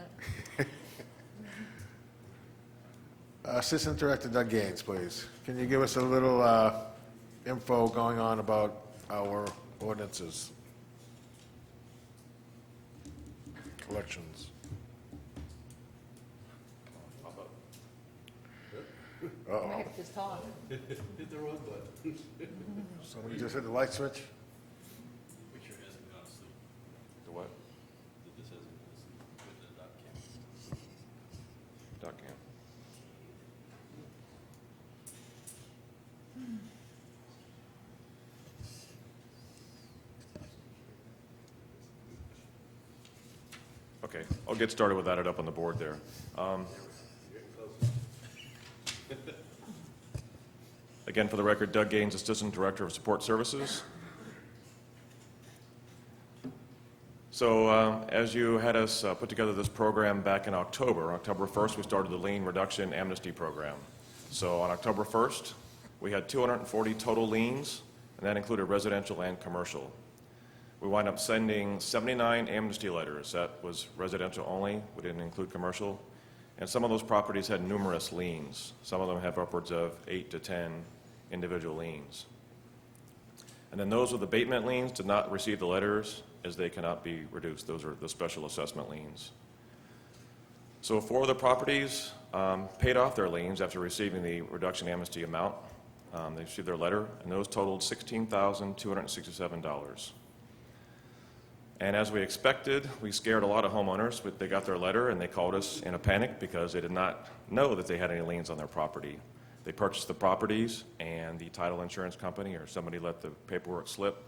it.
Assistant Director Doug Gaines, please. Can you give us a little info going on about our ordinances? Collections.
You might
Uh-oh.
have to just talk.
Hit the wrong button.
Somebody just hit the light switch?
Which your hasn't gone to sleep.
The what?
This hasn't gone to sleep with the dot cam.
Doc Cam. Okay, I'll get started with that up on the board there. Again, for the record, Doug Gaines, Assistant Director of Support Services. So as you had us put together this program back in October 1st, we started the Lien Reduction Amnesty Program. So on October 1st, we had 240 total liens, and that included residential and commercial. We wound up sending 79 amnesty letters. That was residential only. We didn't include commercial. And some of those properties had numerous liens. Some of them have upwards of 8 to 10 individual liens. And then those with abatement liens did not receive the letters, as they cannot be reduced. Those are the special assessment liens. So 4 of the properties paid off their liens after receiving the reduction amnesty amount. They received their letter, and those totaled $16,267.
And as we expected, we scared a lot of homeowners, but they got their letter and they called us in a panic because they did not know that they had any liens on their property. They purchased the properties and the title insurance company or somebody let the paperwork slip.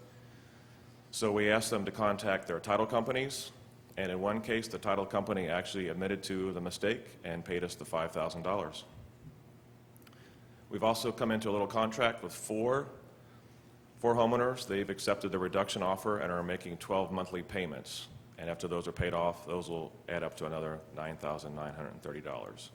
So we asked them to contact their title companies, and in one case, the title company actually admitted to the mistake and paid us the $5,000. We've also come into a little contract with four homeowners. They've accepted the reduction offer and are making 12 monthly payments. And after those are paid off, those will add up to another $9,930.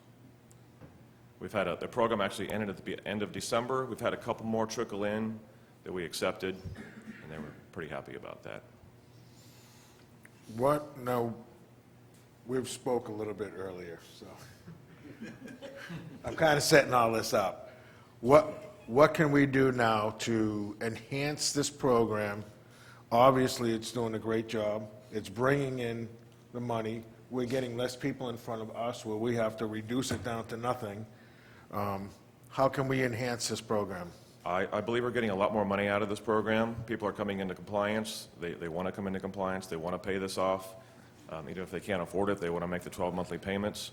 We've had the program actually ended at the end of December. We've had a couple more trickle in that we accepted, and they were pretty happy about that.
Now, we've spoke a little bit earlier, so I'm kind of setting all this up. What can we do now to enhance this program? Obviously, it's doing a great job. It's bringing in the money. We're getting less people in front of us where we have to reduce it down to nothing. How can we enhance this program?
I believe we're getting a lot more money out of this program. People are coming into compliance. They want to come into compliance. They want to pay this off. Even if they can't afford it, they want to make the 12 monthly payments.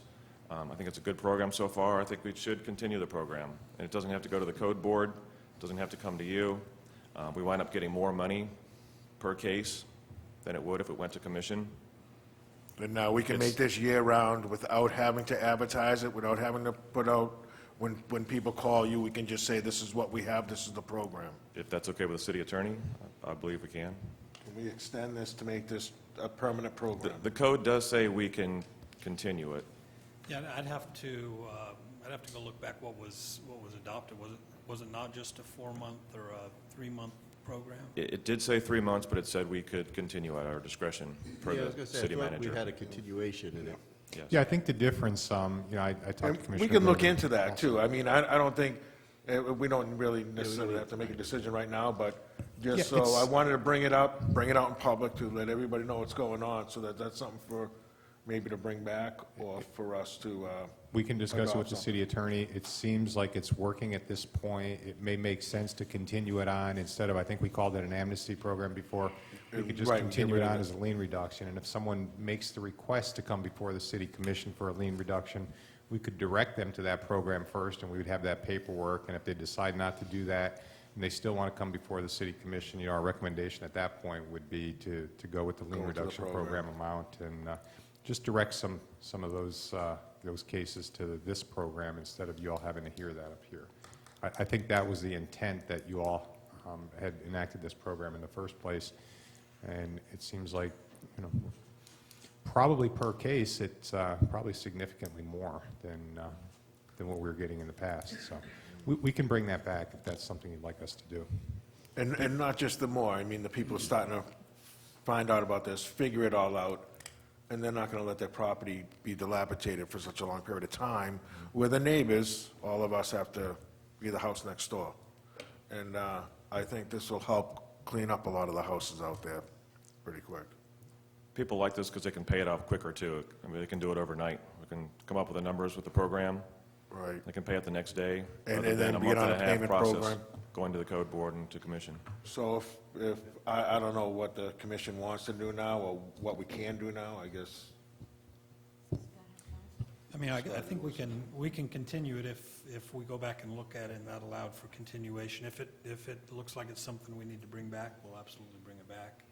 I think it's a good program so far. I think we should continue the program. And it doesn't have to go to the code board. It doesn't have to come to you. We wind up getting more money per case than it would if it went to commission.
And now we can make this year-round without having to advertise it, without having to put out, when people call you, we can just say, this is what we have, this is the program.
If that's okay with the city attorney, I believe we can.
Can we extend this to make this a permanent program?
The code does say we can continue it.
Yeah, I'd have to go look back what was adopted. Was it not just a 4-month or a 3-month program?
It did say 3 months, but it said we could continue at our discretion per
Yeah, I was
the
gonna say,
city
I thought
manager.
we had a continuation in it.
Yes.
Yeah, I think the difference, I talked to
And
Commissioner.
we can look
Grogan
into that,
also.
too. I mean, I don't think, we don't really necessarily have to make a decision right now, but just
Yeah,
so,
it's-
I wanted to bring it out in public to let everybody know what's going on, so that's something for maybe to bring back, or for us to,
We can discuss it with
adopt
the city attorney. It seems like it's working at this point. It may make sense to continue it on instead of, I think we called it an amnesty program before. We could just
Right, get
continue
rid
it
of
on
it.
as a lien reduction. And if someone makes the request to come before the city commission for a lien reduction, we could direct them to that program first, and we would have that paperwork. And if they decide not to do that, and they still want to come before the city commission, our recommendation at that point would be to go with the lien
Go into the
reduction
program.
program amount and just direct some of those cases to this program instead of you all having to hear that up here. I think that was the intent, that you all had enacted this program in the first place, and it seems like, probably per case, it's probably significantly more than what we were getting in the past. So we can bring that back if that's something you'd like us to do.
and not just the more, I mean, the people are starting to find out about this, figure it all out, and they're not going to let their property be dilapidated for such a long period of time, where the neighbors, all of us have to be the house next door. And I think this will help clean up a lot of the houses out there pretty quick.
People like this because they can pay it off quicker, too. I mean, they can do it overnight. We can come up with the numbers with the program.
Right.
They can pay it the next day,
And
rather
then
than a
be it
month
on
and
a
a half
payment
process,
program.
going to the code board and to commission.
So if I don't know what the commission wants to do now, or what we can do now, I guess.
I mean, I think we can continue it if we go back and look at it and that allowed for continuation. If it looks like it's something we need to bring back, we'll absolutely bring it back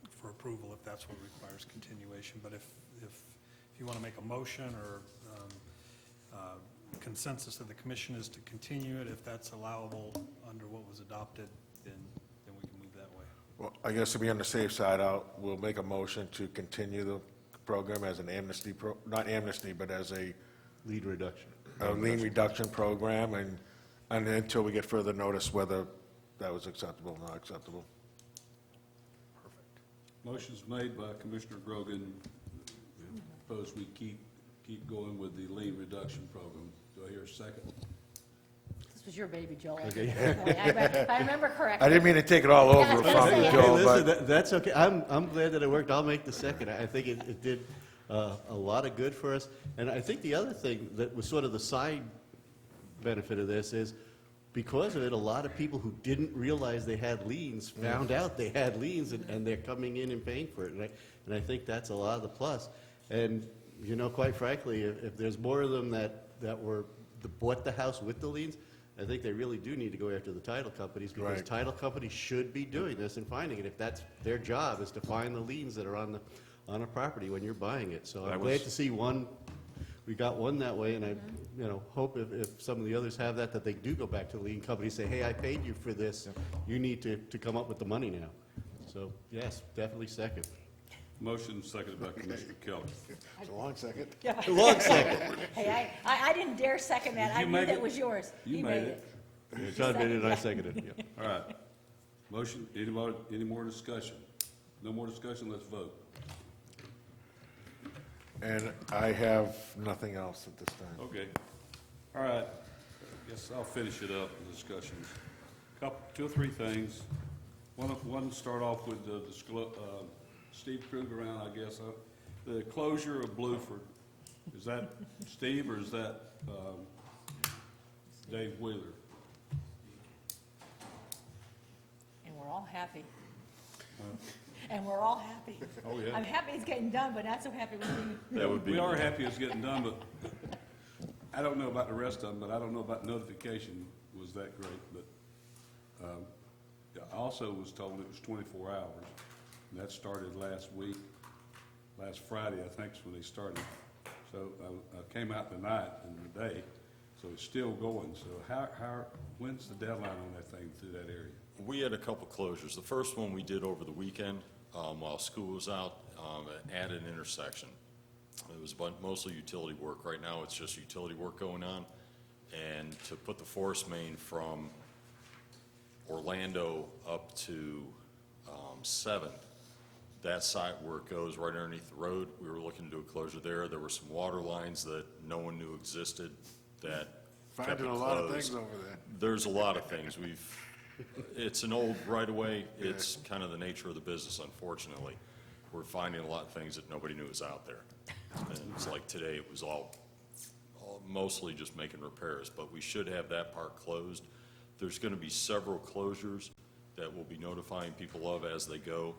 for approval if that's what requires continuation. But if you want to make a motion or consensus of the commission is to continue it, if that's allowable under what was adopted, then we can move that way.
Well, I guess to be on the safe side, we'll make a motion to continue the program as an amnesty, not amnesty, but as a
Lead reduction.
lien reduction program, and until we get further notice whether that was acceptable or not acceptable.
Motion's made by Commissioner Grogan. Suppose we keep going with the lien reduction program. Do I hear a second?
This was your baby, Joel.
Okay.
If I remember correctly.
I didn't mean to take it all over
I was gonna
from
say,
you,
Hey,
Hey,
Joel,
listen,
but
that's okay. I'm glad that it worked. I'll make the second. I think it did a lot of good for us. And I think the other thing that was sort of the side benefit of this is because of it, a lot of people who didn't realize they had liens found out they had liens, and they're coming in and paying for it. And I think that's a lot of the plus. And, you know, quite frankly, if there's more of them that bought the house with the liens, I think they really do need to go after the title companies, because
Right.
title companies should be doing this and finding it. If that's their job, is to find the liens that are on a property when you're buying it. So I'm
That
glad
was-
to see one, we got one that way, and I, you know, hope if some of the others have that they do go back to the lien company and say, hey, I paid you for this, you need to come up with the money now. So, yes, definitely second.
Motion seconded by Commissioner Keller.
It's a long second.
Long second.
Hey, I didn't dare second that.
Did
I
you
knew
make
that
it?
was yours.
You
He
made it.
John made it, and I seconded it. Yeah.
All right. Motion, any more discussion? No more discussion, let's vote.
And I have nothing else at this time.
Okay. All right. Guess I'll finish it up, the discussions. Two or three things. One, start off with the Steve Kruger around, I guess. The closure of Blueford. Is that Steve or is that Dave Wheeler?
And we're all happy. And we're all happy.
Oh, yeah.
I'm happy it's getting done, but not so happy with me.
That would be.
We are happy it's getting done, but I don't know about the rest of them, but I don't know about notification was that great, but I also was told it was 24 hours. And that started last week, last Friday, I think is when they started. So I came out tonight and today, so it's still going. So when's the deadline on that thing through that area?
We had a couple closures. The first one we did over the weekend while school was out at an intersection. It was mostly utility work. Right now, it's just utility work going on. And to put the force main from Orlando up to 7th, that site where it goes right underneath the road, we were looking to do a closure there. There were some water lines that no one knew existed that kept it
Finding a lot of
closed.
things over there.
There's a lot of things. It's an old right-of-way. It's kind of the nature of the business, unfortunately. We're finding a lot of things that nobody knew was out there. And it's like today, it was all mostly just making repairs, but we should have that part closed. There's going to be several closures that we'll be notifying people of as they go.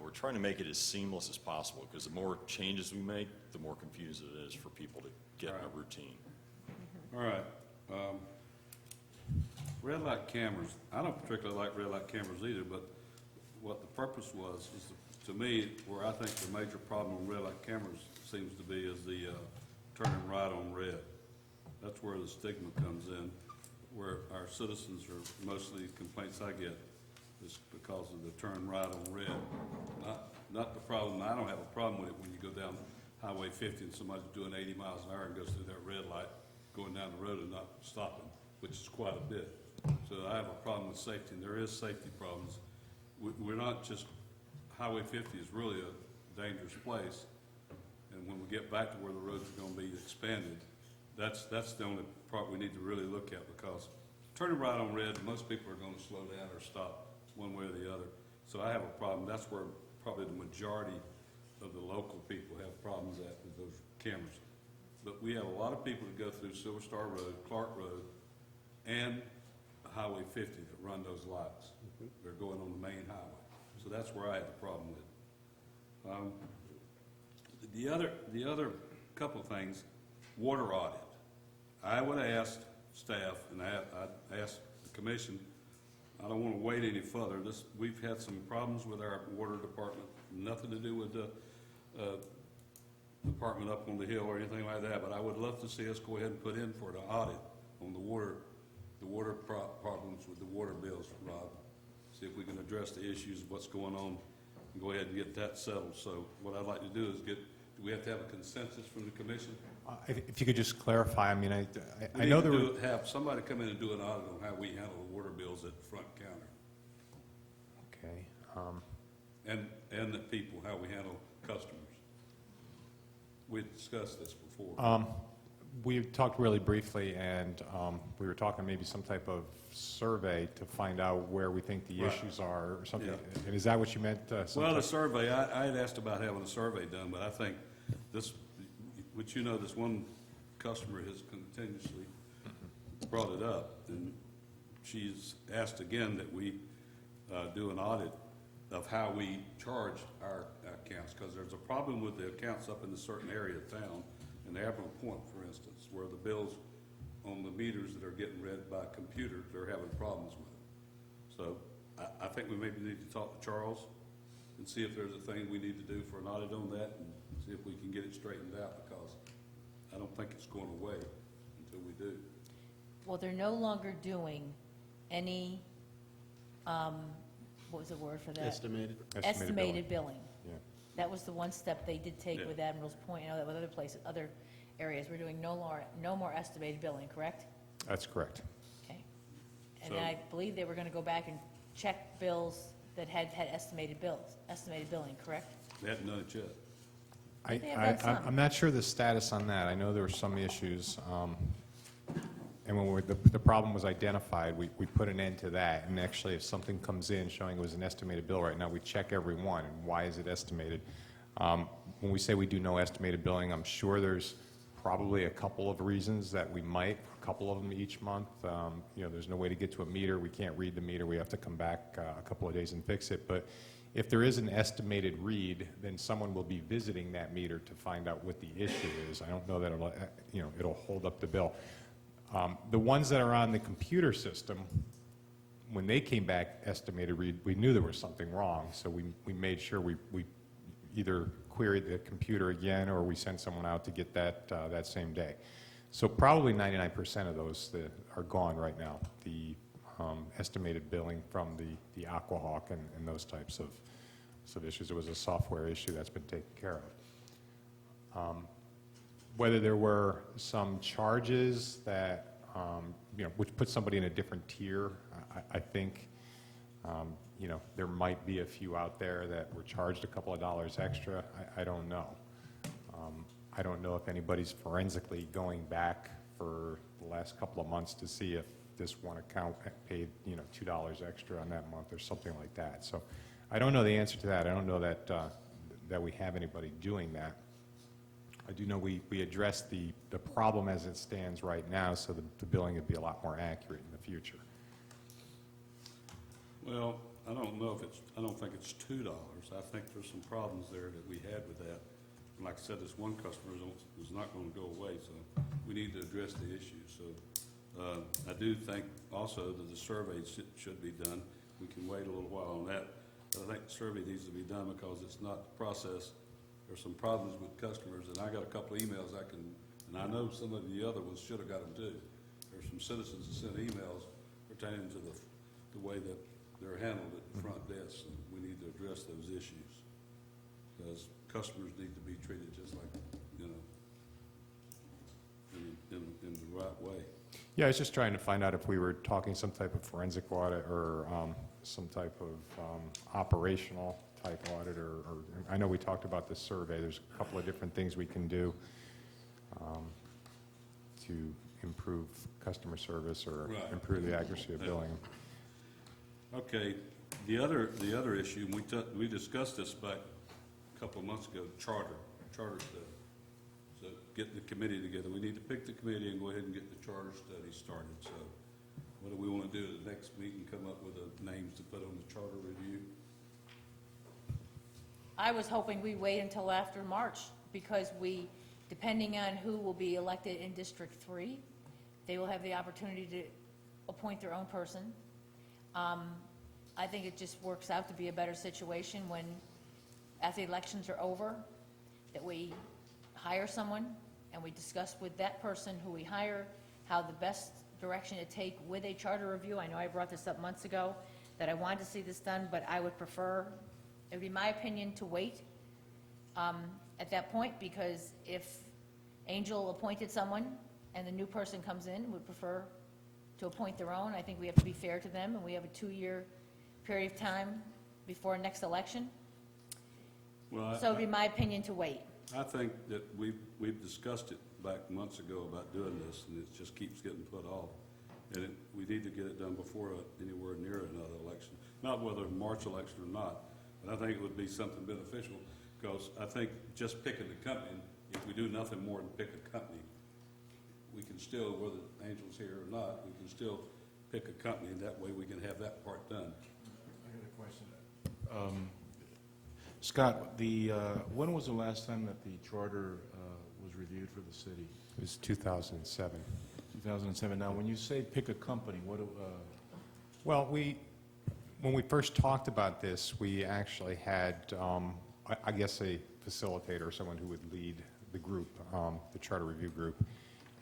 We're trying to make it as seamless as possible, because the more changes we make, the more confusing it is for people to get in a routine.
All right. Red light cameras, I don't particularly like red light cameras either, but what the purpose was, is to me, where I think the major problem with red light cameras seems to be is the turning right on red. That's where the stigma comes in, where our citizens are, mostly complaints I get is because of the turn right on red. Not the problem, I don't have a problem with it when you go down Highway 50 and somebody's doing 80 miles an hour and goes through that red light, going down the road and not stopping, which is quite a bit. So I have a problem with safety, and there is safety problems. We're not just, Highway 50 is really a dangerous place, and when we get back to where the roads are gonna be expanded, that's the only part we need to really look at, because turning right on red, most people are gonna slow down or stop one way or the other. So I have a problem, that's where probably the majority of the local people have problems at, with those cameras. But we have a lot of people that go through Silver Star Road, Clark Road, and Highway 50 that run those lights. They're going on the main highway. So that's where I had the problem with. The other couple of things, water audit. I would have asked staff, and I asked the commission, I don't want to wait any further. We've had some problems with our water department, nothing to do with the department up on the hill or anything like that, but I would love to see us go ahead and put in for the audit on the water problems with the water bills, Rob. See if we can address the issues of what's going on and go ahead and get that settled. So what I'd like to do is do we have to have a consensus from the commission?
If you could just clarify, I mean, I
We
know
need
there
to
were...
have somebody come in and do an audit on how we handle the water bills at the front counter.
Okay.
And the people, how we handle customers. We discussed this before.
We talked really briefly, and we were talking maybe some type of survey to find out where we think the
Right.
issues are or something.
Yeah.
And is that what you meant?
Well, the survey, I had asked about having a survey done, but I think this, which this one customer has continuously brought it up, and she's asked again that we do an audit of how we charge our accounts, because there's a problem with the accounts up in a certain area of town, in Admiral Point, for instance, where the bills on the meters that are getting read by computers, they're having problems with it. So I think we maybe need to talk to Charles and see if there's a thing we need to do for an audit on that, and see if we can get it straightened out, because I don't think it's going away until we do.
Well, they're no longer doing any, what was the word for that?
Estimated.
Estimated billing.
Yeah.
That was the one step they did take with Admiral's Point, that with other places, other areas. We're doing no more estimated billing, correct?
That's correct.
Okay. And
So-
then I believe they were gonna go back and check bills that had estimated billing, correct?
They haven't done it yet.
They have done some.
I'm not sure the status on that. I know there were some issues, and when the problem was identified, we put an end to that. And actually, if something comes in showing it was an estimated bill right now, we check every one, and why is it estimated? When we say we do no estimated billing, I'm sure there's probably a couple of reasons that we might, a couple of them each month. There's no way to get to a meter. We can't read the meter. We have to come back a couple of days and fix it. But if there is an estimated read, then someone will be visiting that meter to find out what the issue is. I don't know that it'll hold up the bill. The ones that are on the computer system, when they came back estimated read, we knew there was something wrong, so we made sure we either queried the computer again, or we sent someone out to get that same day. So probably 99% of those that are gone right now, the estimated billing from the Aquahawk and those types of issues. It was a software issue that's been taken care of. Whether there were some charges that, which put somebody in a different tier, I think, there might be a few out there that were charged a couple of dollars extra. I don't know. I don't know if anybody's forensically going back for the last couple of months to see if this one account paid, $2 extra on that month or something like that. So I don't know the answer to that. I don't know that we have anybody doing that. I do know we address the problem as it stands right now, so the billing would be a lot more accurate in the future.
Well, I don't think it's $2. I think there's some problems there that we had with that. And like I said, this one customer is not going to go away, so we need to address the issue. So I do think also that the survey should be done. We can wait a little while on that, but I think the survey needs to be done because it's not the process. There's some problems with customers, and I got a couple of emails and I know some of the other ones should have got them too. There's some citizens that sent emails pertaining to the way that they're handled at the front desk, and we need to address those issues. Because customers need to be treated just like, in the right way.
Yeah, I was just trying to find out if we were talking some type of forensic audit or some type of operational type audit, or I know we talked about this survey. There's a couple of different things we can do to improve customer service or
Right.
improve the accuracy of billing.
Okay, the other issue, and we discussed this back a couple of months ago, charter study. So getting the committee together, we need to pick the committee and go ahead and get the charter study started. So what do we want to do at the next meeting, come up with the names to put on the charter review?
I was hoping we'd wait until after March, because depending on who will be elected in District 3, they will have the opportunity to appoint their own person. I think it just works out to be a better situation when, as the elections are over, that we hire someone and we discuss with that person who we hire how the best direction to take with a charter review. I know I brought this up months ago, that I wanted to see this done, but I would prefer, it would be my opinion, to wait at that point, because if Angel appointed someone and the new person comes in, would prefer to appoint their own. I think we have to be fair to them, and we have a 2-year period of time before next election.
Well,
So it'd be my opinion to wait.
I think that we've discussed it back months ago about doing this, and it just keeps getting put off. And we need to get it done before anywhere near another election. Not whether March election or not, but I think it would be something beneficial, because I think just picking the company, if we do nothing more than pick a company, we can still, whether Angel's here or not, we can still pick a company, and that way we can have that part done.
I got a question. Scott, when was the last time that the charter was reviewed for the city?
It was 2007.
2007. Now, when you say pick a company,
Well, when we first talked about this, we actually had, I guess, a facilitator, someone who would lead the group, the charter review group,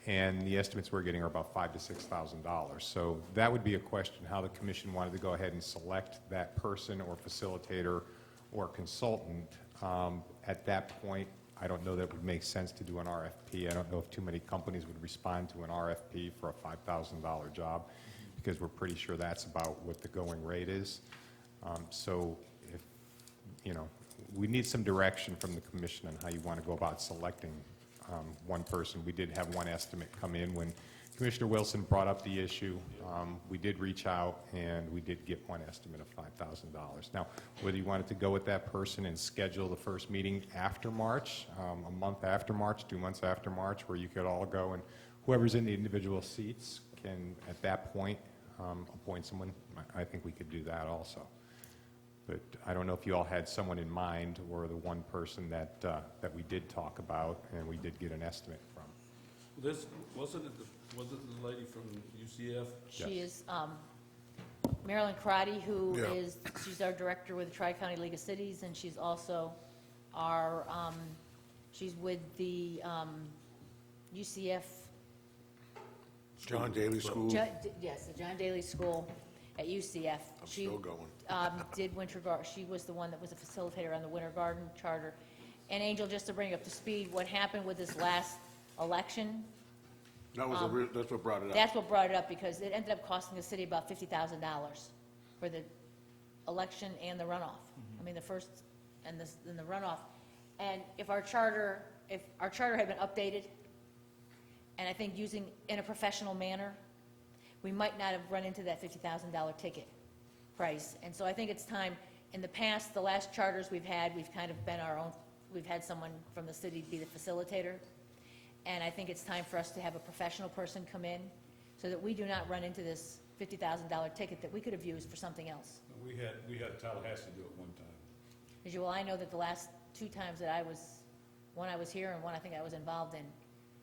and the estimates we're getting are about $5,000 to $6,000. So that would be a question, how the commission wanted to go ahead and select that person or facilitator or consultant. At that point, I don't know that it would make sense to do an RFP. I don't know if too many companies would respond to an RFP for a $5,000 job, because we're pretty sure that's about what the going rate is. So if, we need some direction from the commission on how you want to go about selecting one person. We did have one estimate come in when Commissioner Wilson brought up the issue. We did reach out, and we did get one estimate of $5,000. Now, whether you wanted to go with that person and schedule the first meeting after March, a month after March, 2 months after March, where you could all go, and whoever's in the individual seats can, at that point, appoint someone, I think we could do that also. But I don't know if you all had someone in mind, or the one person that we did talk about and we did get an estimate from.
This, wasn't it the lady from UCF?
She is Marilyn Crotty, who
Yeah.
is, she's our director with the Tri-County League of Cities, and she's also our, she's with the UCF.
John Daly School,
Yes, the John Daly School at UCF.
I'm
She
still going.
did Winter Garden, she was the one that was a facilitator on the Winter Garden Charter. And Angel, just to bring up to speed, what happened with this last election,
That was that's what brought it up.
that's what brought it up, because it ended up costing the city about $50,000 for the election and the runoff. I mean, the first and the runoff. And if our charter had been updated, and I think using in a professional manner, we might not have run into that $50,000 ticket price. And so I think it's time, in the past, the last charters we've had, we've kind of been our own, we've had someone from the city be the facilitator. And I think it's time for us to have a professional person come in, so that we do not run into this $50,000 ticket that we could have used for something else.
We had Tallahassee do it one time.
As you well, I know that the last 2 times that one I was here and one I think I was involved in,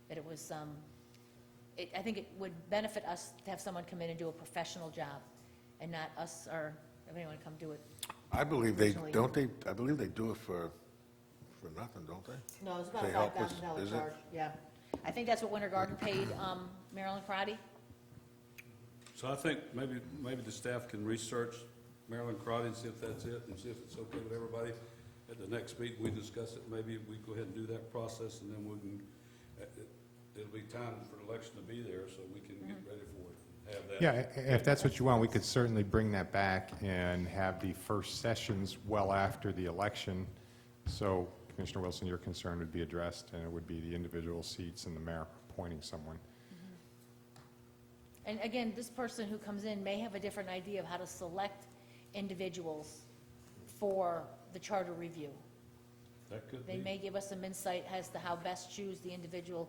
that it was, I think it would benefit us to have someone come in and do a professional job, and not us or anyone come do it.
I believe they,
Originally.
don't they, I believe they do it for nothing, don't they?
No, it's about
They
a
help us,
$5,000
is it?
charge, yeah. I think that's what Winter Garden paid Marilyn Crotty.
So I think maybe the staff can research Marilyn Crotty and see if that's it, and see if it's okay with everybody. At the next meeting, we discuss it, maybe we go ahead and do that process, and then we can, it'll be time for the election to be there, so we can get ready for it, and have that.
Yeah, if that's what you want, we could certainly bring that back and have the first sessions well after the election. So, Commissioner Wilson, your concern would be addressed, and it would be the individual seats and the mayor appointing someone.
And again, this person who comes in may have a different idea of how to select individuals for the charter review.
That could
They
be.
may give us some insight as to how best choose the individual.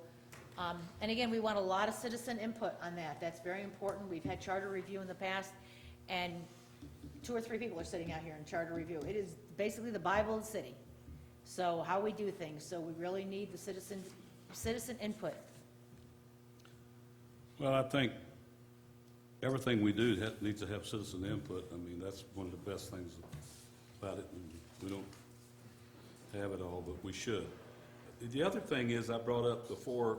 And again, we want a lot of citizen input on that. That's very important. We've had charter review in the past, and 2 or 3 people are sitting out here in charter review. It is basically the Bible of the city. So how we do things. So we really need the citizen input.
Well, I think everything we do needs to have citizen input. I mean, that's one of the best things about it. And we don't have it all, but we should. The other thing is, I brought up before,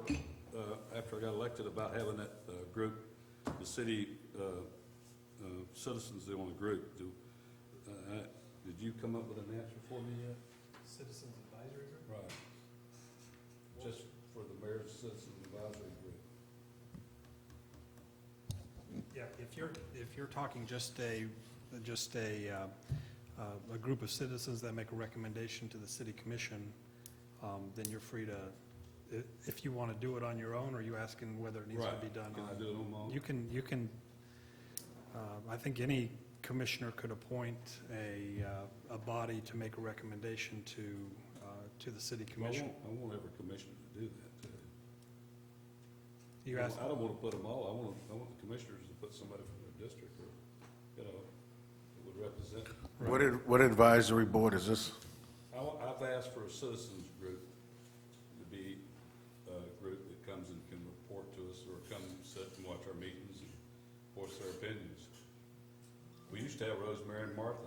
after I got elected, about having that group, the city citizens on a group. Did you come up with an answer for me yet?
Citizens Advisory Group?
Right. Just for the mayor's citizen advisory group.
Yeah, if you're talking just a group of citizens that make a recommendation to the city commission, then you're free to, if you want to do it on your own, or you asking whether it needs to be done.
Can I do it on my own?
You can, I think any commissioner could appoint a body to make a recommendation to the city commission.
I want every commissioner to do that, too.
You ask,
I don't want to put them all, I want the commissioners to put somebody from district, or, you know, that would represent.
What advisory board is this?
I've asked for a citizens group to be a group that comes and can report to us, or come sit and watch our meetings and voice their opinions. We used to have Rosemary and Martha.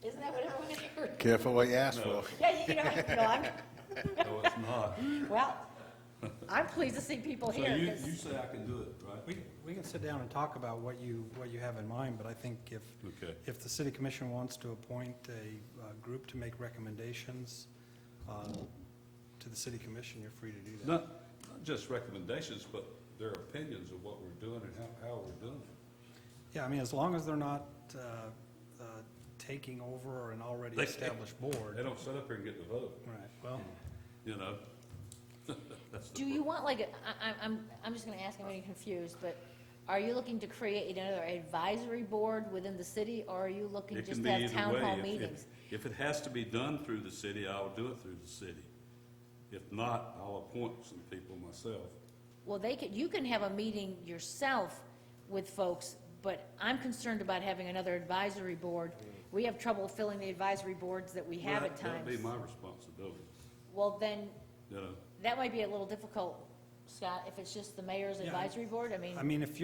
Isn't that what everyone heard?
Careful what you ask
No.
for.
Yeah, you know, no, I'm,
No, it's not.
well, I'm pleased to see people
So
here,
you
'cause-
say I can do it, right?
We can sit down and talk about what you have in mind, but I think
Okay.
if the city commission wants to appoint a group to make recommendations to the city commission, you're free to do that.
Not just recommendations, but their opinions of what we're doing and how we're doing it.
Yeah, I mean, as long as they're not taking over an already
They-
established board.
They don't sit up here and get the vote,
Right, well,
you know? That's the
Do you want like, I'm just gonna ask, I'm getting confused, but are you looking to create another advisory board within the city, or are you looking
It
just
can
to
be
have
either
town hall
way.
meetings?
If it has to be done through the city, I'll do it through the city. If not, I'll appoint some people myself.
Well, you can have a meeting yourself with folks, but I'm concerned about having another advisory board. We have trouble filling the advisory boards that we have at
That'd be
times.
my responsibility,
Well, then,
you know?
that might be a little difficult, Scott, if it's just the mayor's
Yeah.
advisory board,
I mean, if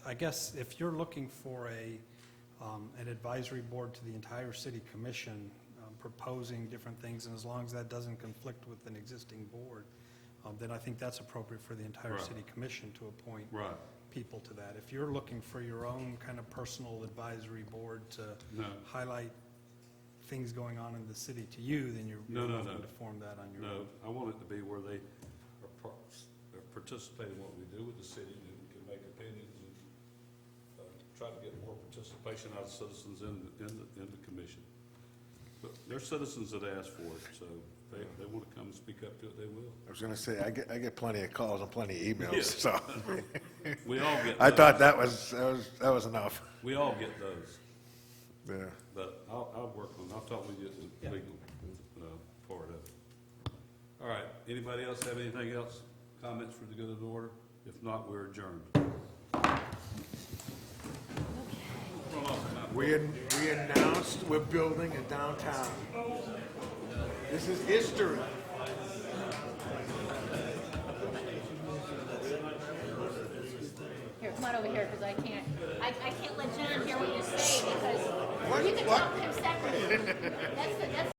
I guess if you're looking for an advisory board to the entire city commission, proposing different things, and as long as that doesn't conflict with an existing board, then I think that's appropriate for the entire
Right.
city commission to appoint
Right.
people to that. If you're looking for your own kind of personal advisory board to
No.
highlight things going on in the city to you, then you're
No, no,
welcome
no.
to form that on your
No,
own.
I want it to be where they are participating in what we do with the city and can make opinions and try to get more participation out of citizens in the commission. But there's citizens that ask for it, so they want to come and speak up to it, they will.
I was gonna say, I get plenty of calls and plenty of emails,
Yes.
so.
We all get
I thought
those.
that was enough.
We all get those,
Yeah.
but I'll work on it. I'll talk with you at the legal part of it. All right, anybody else have anything else? Comments for the good of the order? If not, we're adjourned.
We announced we're building a downtown. This is history.
Here, come on over here, because I can't let John hear what you say, because you can talk to him separately. That's